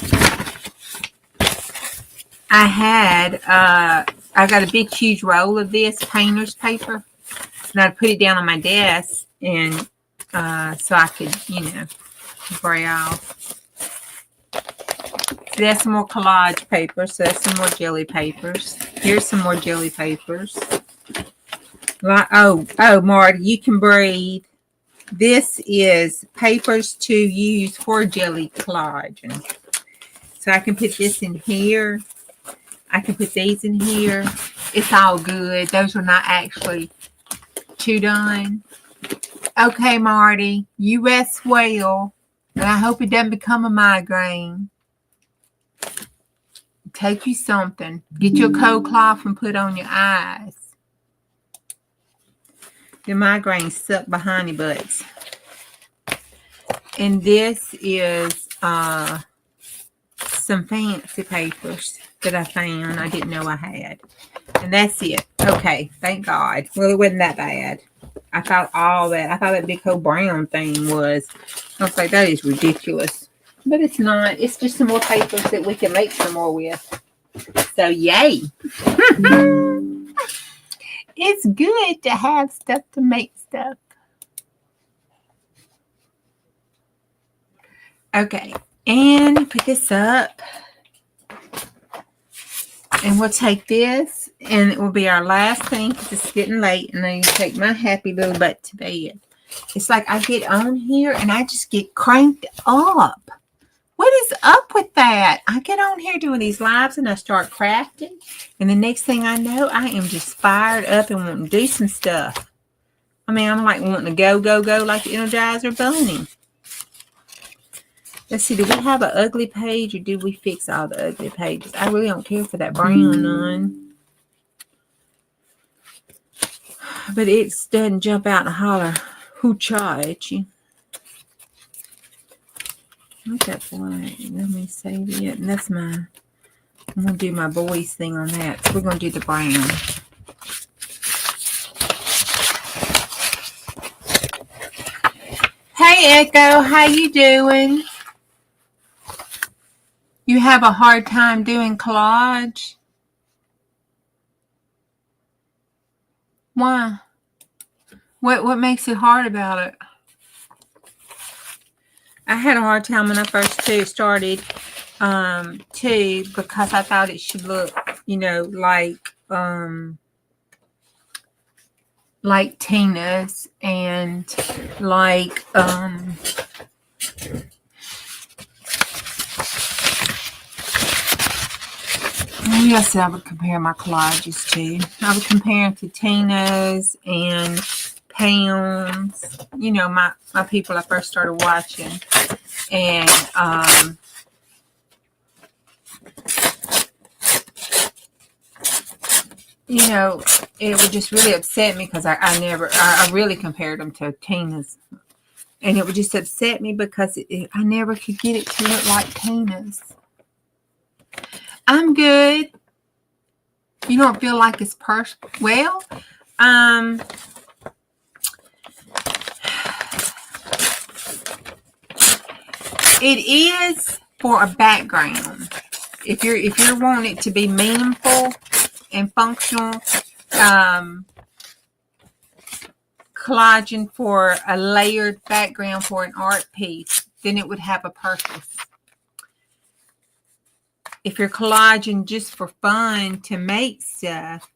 I got a big, huge roll of this painter's paper. And I put it down on my desk, and so I could, spray off. So there's some more collage paper. So there's some more jelly papers. Here's some more jelly papers. Oh, Marty, you can breathe. This is papers to use for jelly collage. So I can put this in here. I can put these in here. It's all good. Those are not actually too done. Okay, Marty, you rest well. And I hope it doesn't become a migraine. Take you something. Get you a cold cloth and put on your eyes. The migraines suck behind your butts. And this is some fancy papers that I found I didn't know I had. And that's it. Okay, thank God. Well, it wasn't that bad. I thought that big whole brown thing was. I was like, that is ridiculous. But it's not. It's just some more papers that we can make some more with. So, yay. It's good to have stuff to make stuff. Okay, and put this up. And we'll take this, and it will be our last thing because it's getting late. And then you take my happy little butt to bed. It's like I get on here and I just get cranked up. What is up with that? I get on here doing these lives and I start crafting. And the next thing I know, I am just fired up and wanting to do some stuff. I mean, I'm like wanting to go, go, go like the Energizer Bunny. Let's see, do we have an ugly page or do we fix all the ugly pages? I really don't care for that brown none. But it doesn't jump out and holler, hoo-cha at you. Look at black. Let me save it. And that's I'm going to do my boys thing on that. So we're going to do the brown. Hey, Echo. How you doing? You have a hard time doing collage? Why? What makes it hard about it? I had a hard time when I first started too, because I thought it should look, like Tina's and like yes, I would compare my collages to. I would compare them to Tina's and Pam's, my people I first started watching. And it would just really upset me because I really compared them to Tina's. And it would just upset me because I never could get it to look like Tina's. I'm good. You don't feel like it's perfect? Well, it is for a background. If you're wanting it to be meaningful and functional, collaging for a layered background for an art piece, then it would have a purpose. If you're collaging just for fun to make stuff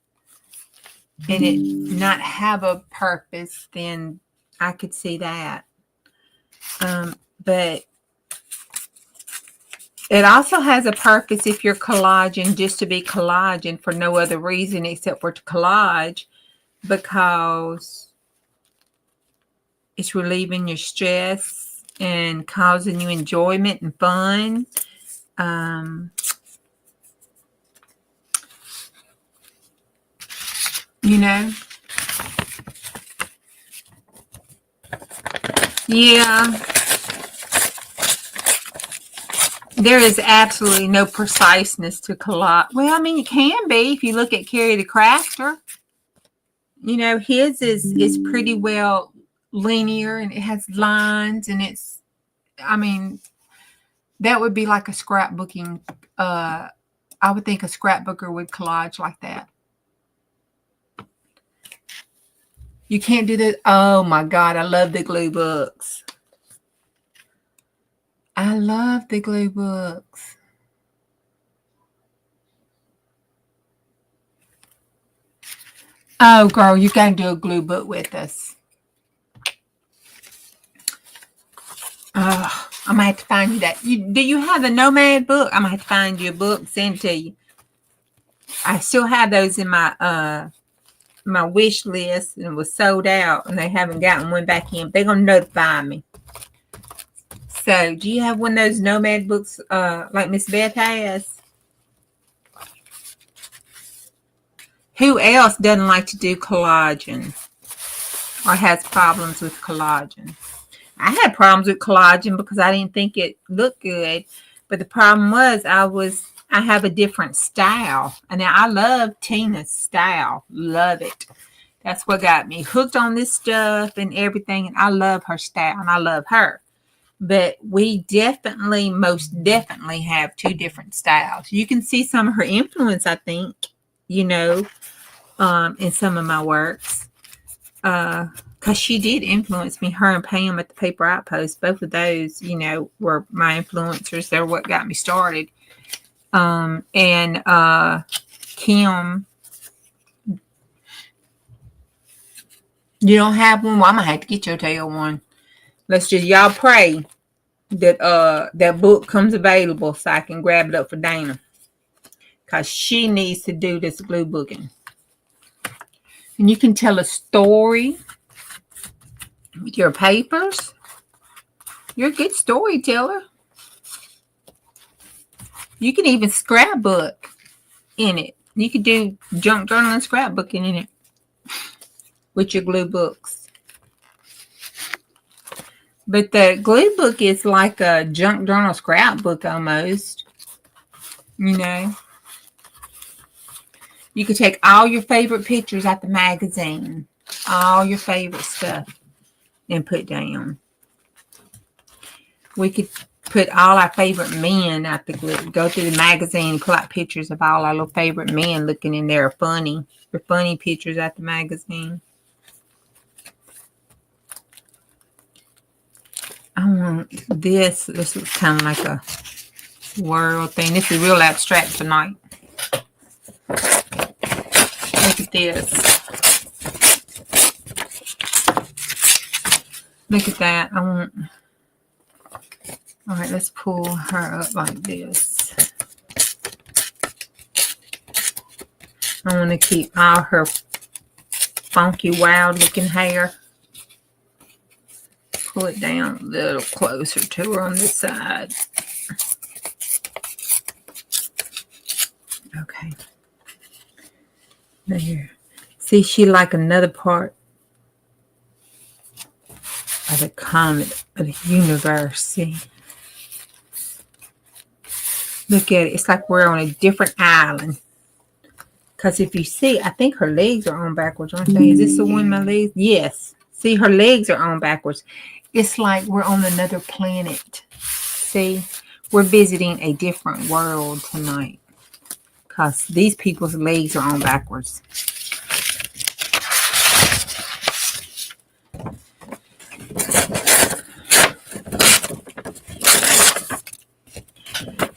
and it not have a purpose, then I could see that. But it also has a purpose if you're collaging just to be collaging for no other reason except for to collage, because it's relieving your stress and causing you enjoyment and fun. Yeah. There is absolutely no preciseness to collage. Well, I mean, it can be if you look at Carrie the Crafter. His is pretty well linear and it has lines and that would be like a scrapbooking. I would think a scrapbooker would collage like that. You can't do that. Oh my God, I love the glue books. I love the glue books. Oh, girl, you got to do a glue book with us. Oh, I'm going to have to find you that. Do you have the Nomad book? I'm going to have to find you a book, send it to you. I still have those in my my wish list, and it was sold out, and they haven't gotten one back in. They're going to notify me. So, do you have one of those Nomad books like Miss Beth has? Who else doesn't like to do collaging or has problems with collaging? I had problems with collaging because I didn't think it looked good. But the problem was I have a different style. And I love Tina's style. Love it. That's what got me hooked on this stuff and everything. And I love her style and I love her. But we most definitely have two different styles. You can see some of her influence, I think, in some of my works. Because she did influence me. Her and Pam at the Paper Outpost, both of those, were my influencers. They're what got me started. And Kim, you don't have one? Well, I'm going to have to get your tail one. Let's just, y'all pray. that book comes available so I can grab it up for Dana. Because she needs to do this glue booking. And you can tell a story with your papers. You're a good storyteller. You can even scrapbook in it. You could do junk journal and scrapbooking in it with your glue books. But the glue book is like a junk journal scrapbook almost. You know. You could take all your favorite pictures at the magazine. All your favorite stuff. And put down. We could put all our favorite men at the glue. Go through the magazine and pull out pictures of all our little favorite men looking in there funny. For funny pictures at the magazine. I want this. This looks kind of like a world thing. This is real abstract tonight. Look at this. Look at that. I want... All right, let's pull her up like this. I want to keep all her funky, wild-looking hair. Pull it down a little closer to her on this side. Okay. There. See, she like another part of the comet of the universe. See? Look at it. It's like we're on a different island. Because if you see, I think her legs are on backwards, aren't they? Is this the one, my legs? Yes. See, her legs are on backwards. It's like we're on another planet. See? We're visiting a different world tonight. Because these people's legs are on backwards.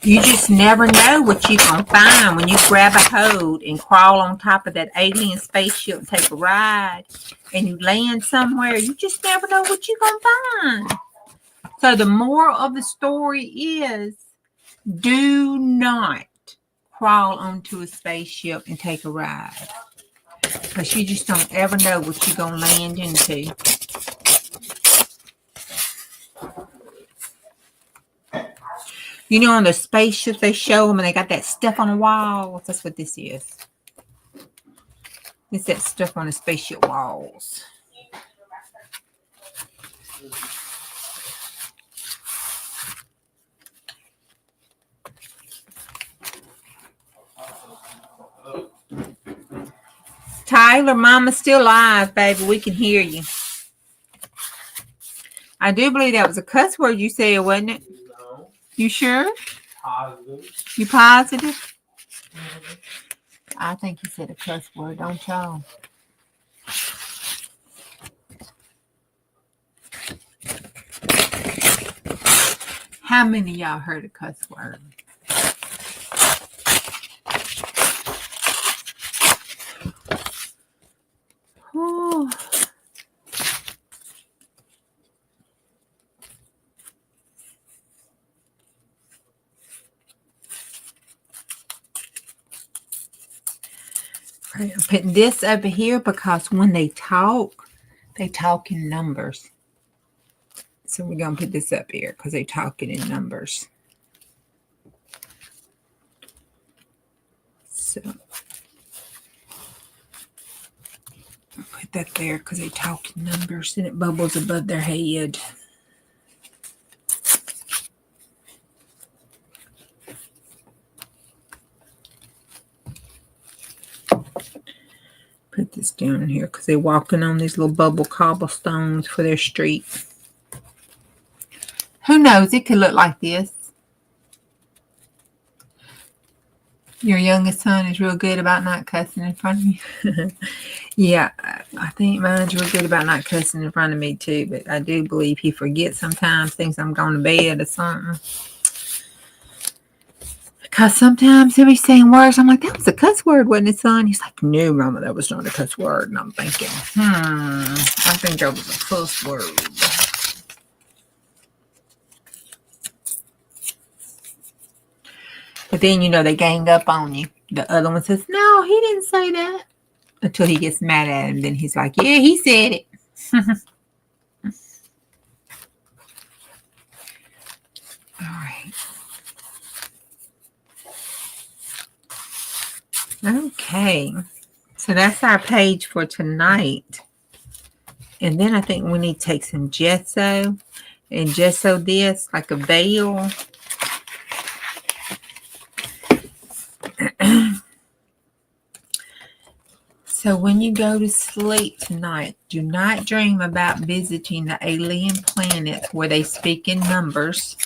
You just never know what you're going to find when you grab a hold and crawl on top of that alien spaceship and take a ride and you land somewhere. You just never know what you're going to find. So the moral of the story is, do not crawl onto a spaceship and take a ride. Because you just don't ever know what you're going to land into. You know, on the spaceships, they show them and they got that stuff on the walls. That's what this is. It's that stuff on the spaceship walls. Tyler, Mama's still live, baby. We can hear you. I do believe that was a cuss word you said, wasn't it? No. You sure? Positive. You positive? Mm-hmm. I think you said a cuss word, don't y'all? How many of y'all heard a cuss word? Ooh. I'm putting this over here because when they talk in numbers. So we're going to put this up here because they're talking in numbers. So I'll put that there because they talk in numbers and it bubbles above their head. Put this down here because they're walking on these little bubble cobblestones for their street. Who knows? It could look like this. Your youngest son is real good about not cussing in front of you. Yeah, I think mine's real good about not cussing in front of me too. But I do believe he forgets sometimes, thinks I'm going to bed or something. Because sometimes he'll be saying words. I'm like, that was a cuss word, wasn't it, son? He's like, no, Mama, that was not a cuss word. And I'm thinking, I think that was a cuss word. But then, they gang up on you. The other one says, no, he didn't say that. Until he gets mad at him. Then he's like, yeah, he said it. All right. Okay. So that's our page for tonight. And then I think we need to take some gesso and gesso this like a veil. So when you go to sleep tonight, do not dream about visiting the alien planets where they speak in numbers.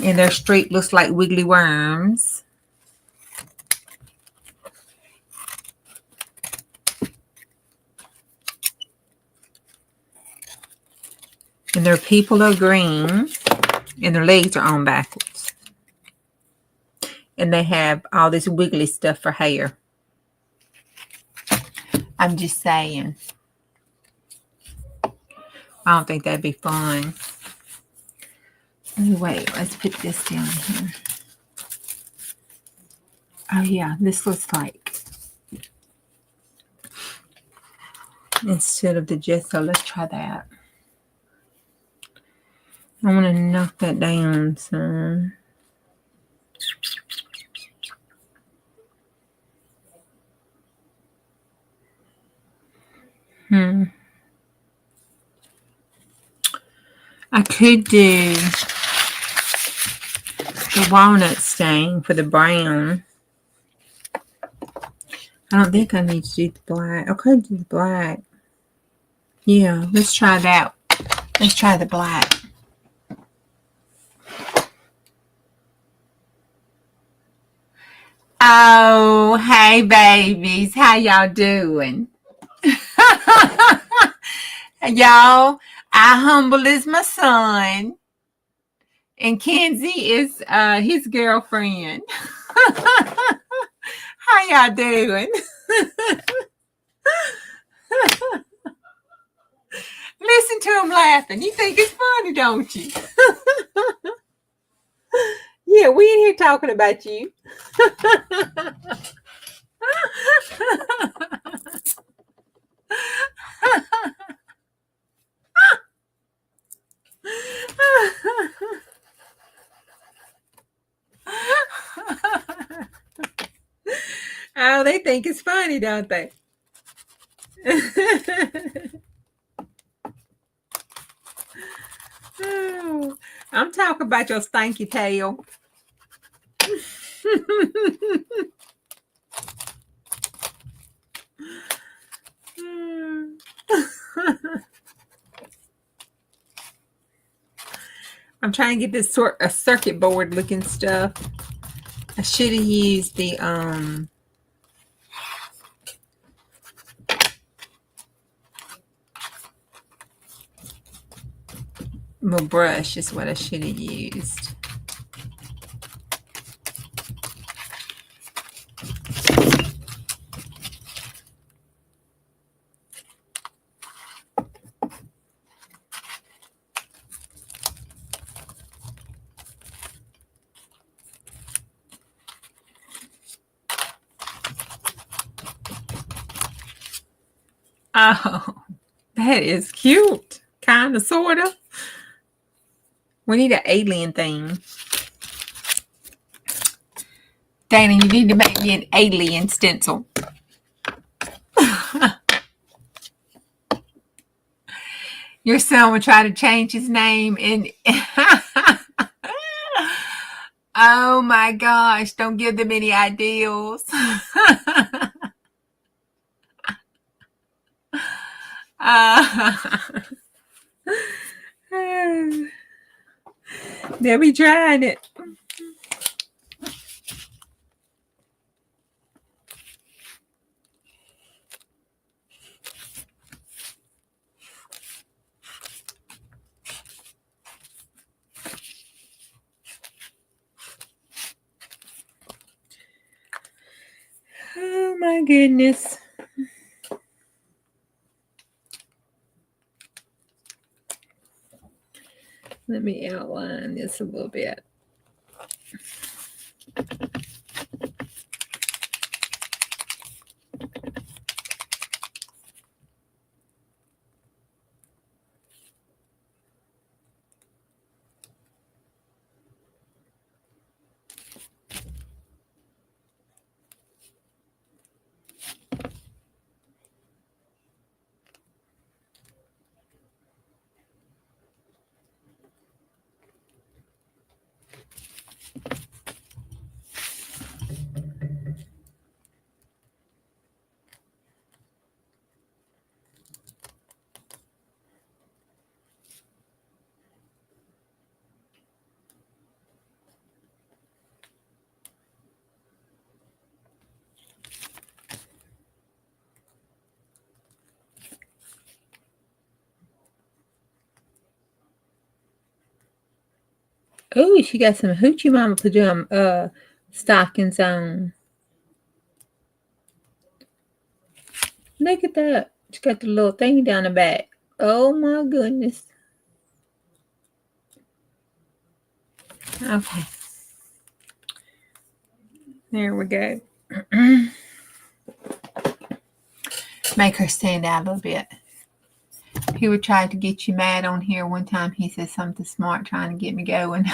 And their street looks like wiggly worms. And their people are green. And their legs are on backwards. And they have all this wiggly stuff for hair. I'm just saying. I don't think that'd be fun. Wait, let's put this down here. Oh yeah, this looks like. Instead of the gesso, let's try that. I want to knock that down some. I could do the walnut stain for the brown. I don't think I need to do the black. I could do the black. Yeah, let's try that. Let's try the black. Oh, hey babies. How y'all doing? Y'all, I humble is my son. And Kenzie is his girlfriend. How y'all doing? Listen to him laughing. You think it's funny, don't you? Yeah, we in here talking about you. Oh, they think it's funny, don't they? Oh, I'm talking about your stanky tail. I'm trying to get this a circuit board looking stuff. I should have used the my brush is what I should have used. Oh, that is cute. Kind of, sort of. We need an alien thing. Dana, you need to make me an alien stencil. Your son will try to change his name and... Oh my gosh, don't give them any ideals. They'll be trying it. Oh my goodness. Let me outline this a little bit. Oh, she got some Hoochie Mama pajama stockings on. Look at that. She got the little thing down the back. Oh my goodness. Okay. There we go. Make her stand out a little bit. He would try to get you mad on here. One time he said something smart trying to get me going.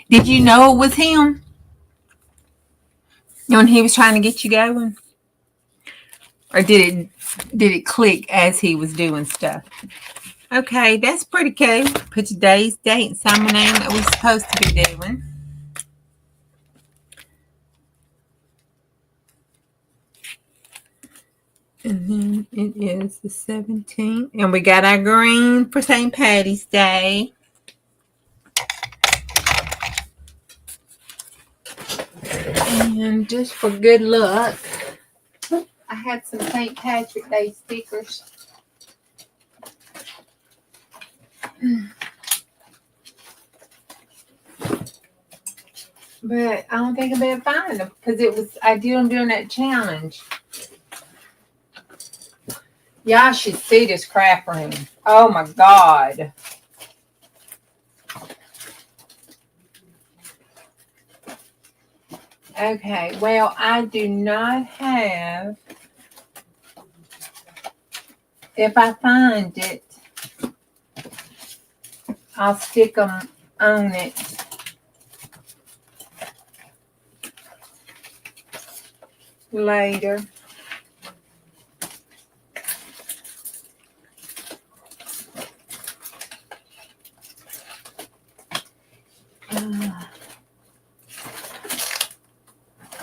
Did you know it was him when he was trying to get you going? Or did it click as he was doing stuff? Okay, that's pretty cool. Put today's date and some name that we're supposed to be doing. And then it is the 17th. And we got our green for St. Patty's Day. And just for good luck, I had some St. Patrick Day stickers. But I don't think I'll be able to find them because I did them during that challenge. Y'all should see this craft room. Oh my God. Okay, well, I do not have, if I find it, I'll stick them on it. Later.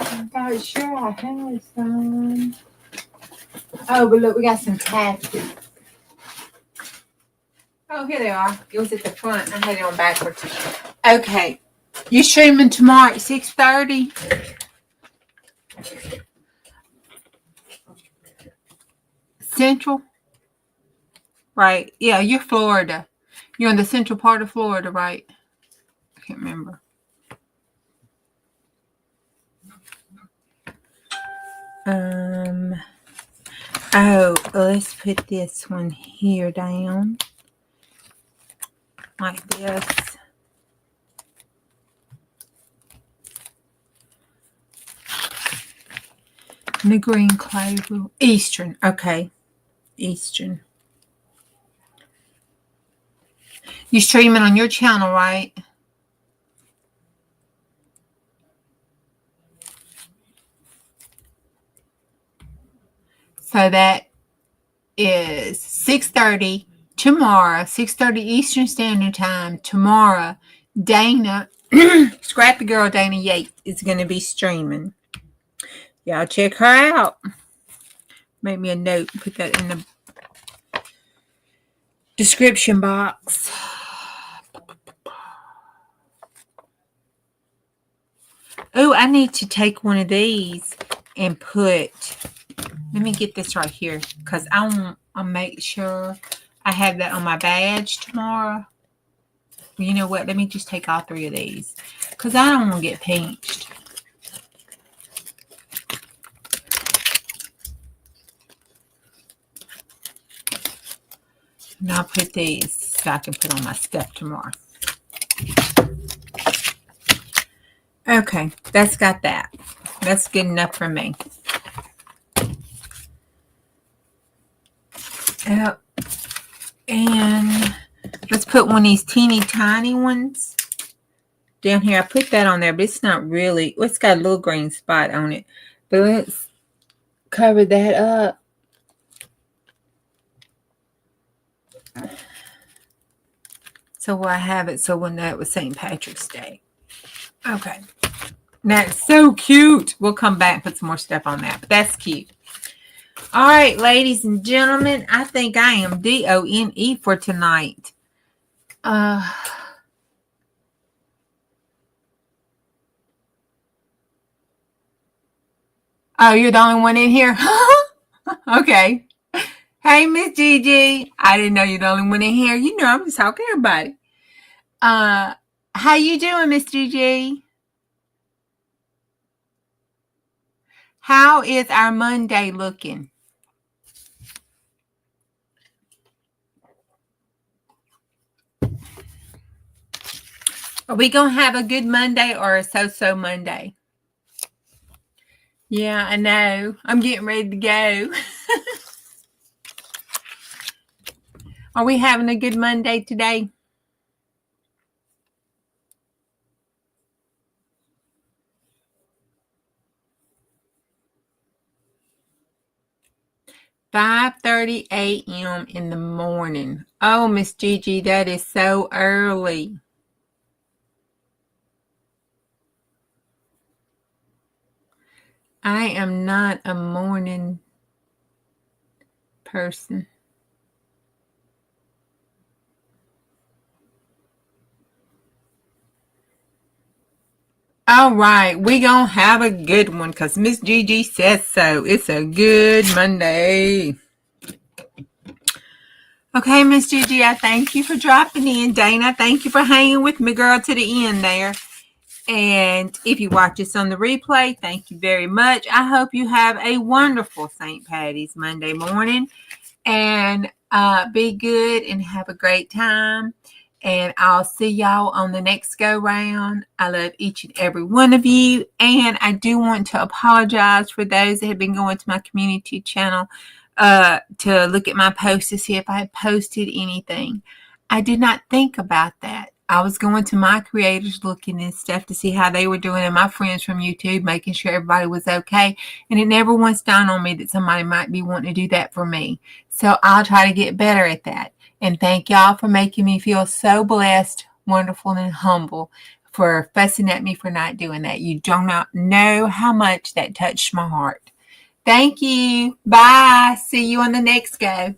I'm not sure I have some. Oh, but look, we got some patches. Oh, here they are. It was at the front. I had it on backwards. Okay. You streaming tomorrow at 6:30? Central? Right. Yeah, you're Florida. You're in the central part of Florida, right? I can't remember. Oh, let's put this one here down. Like this. And the green clover. Eastern. Okay. Eastern. You streaming on your channel, right? So that is 6:30 tomorrow, 6:30 Eastern Standard Time tomorrow. Dana, Scrappy Girl Dana Yates is going to be streaming. Y'all check her out. Make me a note. Put that in the description box. Oh, I need to take one of these and put, let me get this right here because I'll make sure I have that on my badge tomorrow. You know what? Let me just take all 3 of these because I don't want to get pinched. And I'll put these so I can put on my stuff tomorrow. Okay, that's got that. That's good enough for me. And let's put one of these teeny tiny ones down here. I put that on there, but it's not really. Well, it's got a little green spot on it. But let's cover that up. So I have it so we'll know it was St. Patrick's Day. Okay. That's so cute. We'll come back and put some more stuff on that. But that's cute. All right, ladies and gentlemen. I think I am DONE for tonight. Oh, you're the only one in here? Okay. Hey, Miss Gigi. I didn't know you're the only one in here. You know I'm just talking to everybody. How you doing, Miss Gigi? How is our Monday looking? Are we going to have a good Monday or a so-so Monday? Yeah, I know. I'm getting ready to go. Are we having a good Monday today? "5:30 a.m. in the morning." Oh, Miss Gigi, that is so early. I am not a morning person. All right, we gonna have a good one because Miss Gigi says so. It's a good Monday. Okay, Miss Gigi, I thank you for dropping in. Dana, thank you for hanging with me, girl, to the end there. And if you watch this on the replay, thank you very much. I hope you have a wonderful St. Patty's Monday morning. And be good and have a great time. And I'll see y'all on the next go round. I love each and every one of you. And I do want to apologize for those that have been going to my community channel to look at my posts to see if I had posted anything. I did not think about that. I was going to my creators looking and stuff to see how they were doing and my friends from YouTube, making sure everybody was okay. And it never once dawned on me that somebody might be wanting to do that for me. So I'll try to get better at that. And thank y'all for making me feel so blessed, wonderful, and humble for fussing at me for not doing that. You do not know how much that touched my heart. Thank you. Bye. See you on the next go.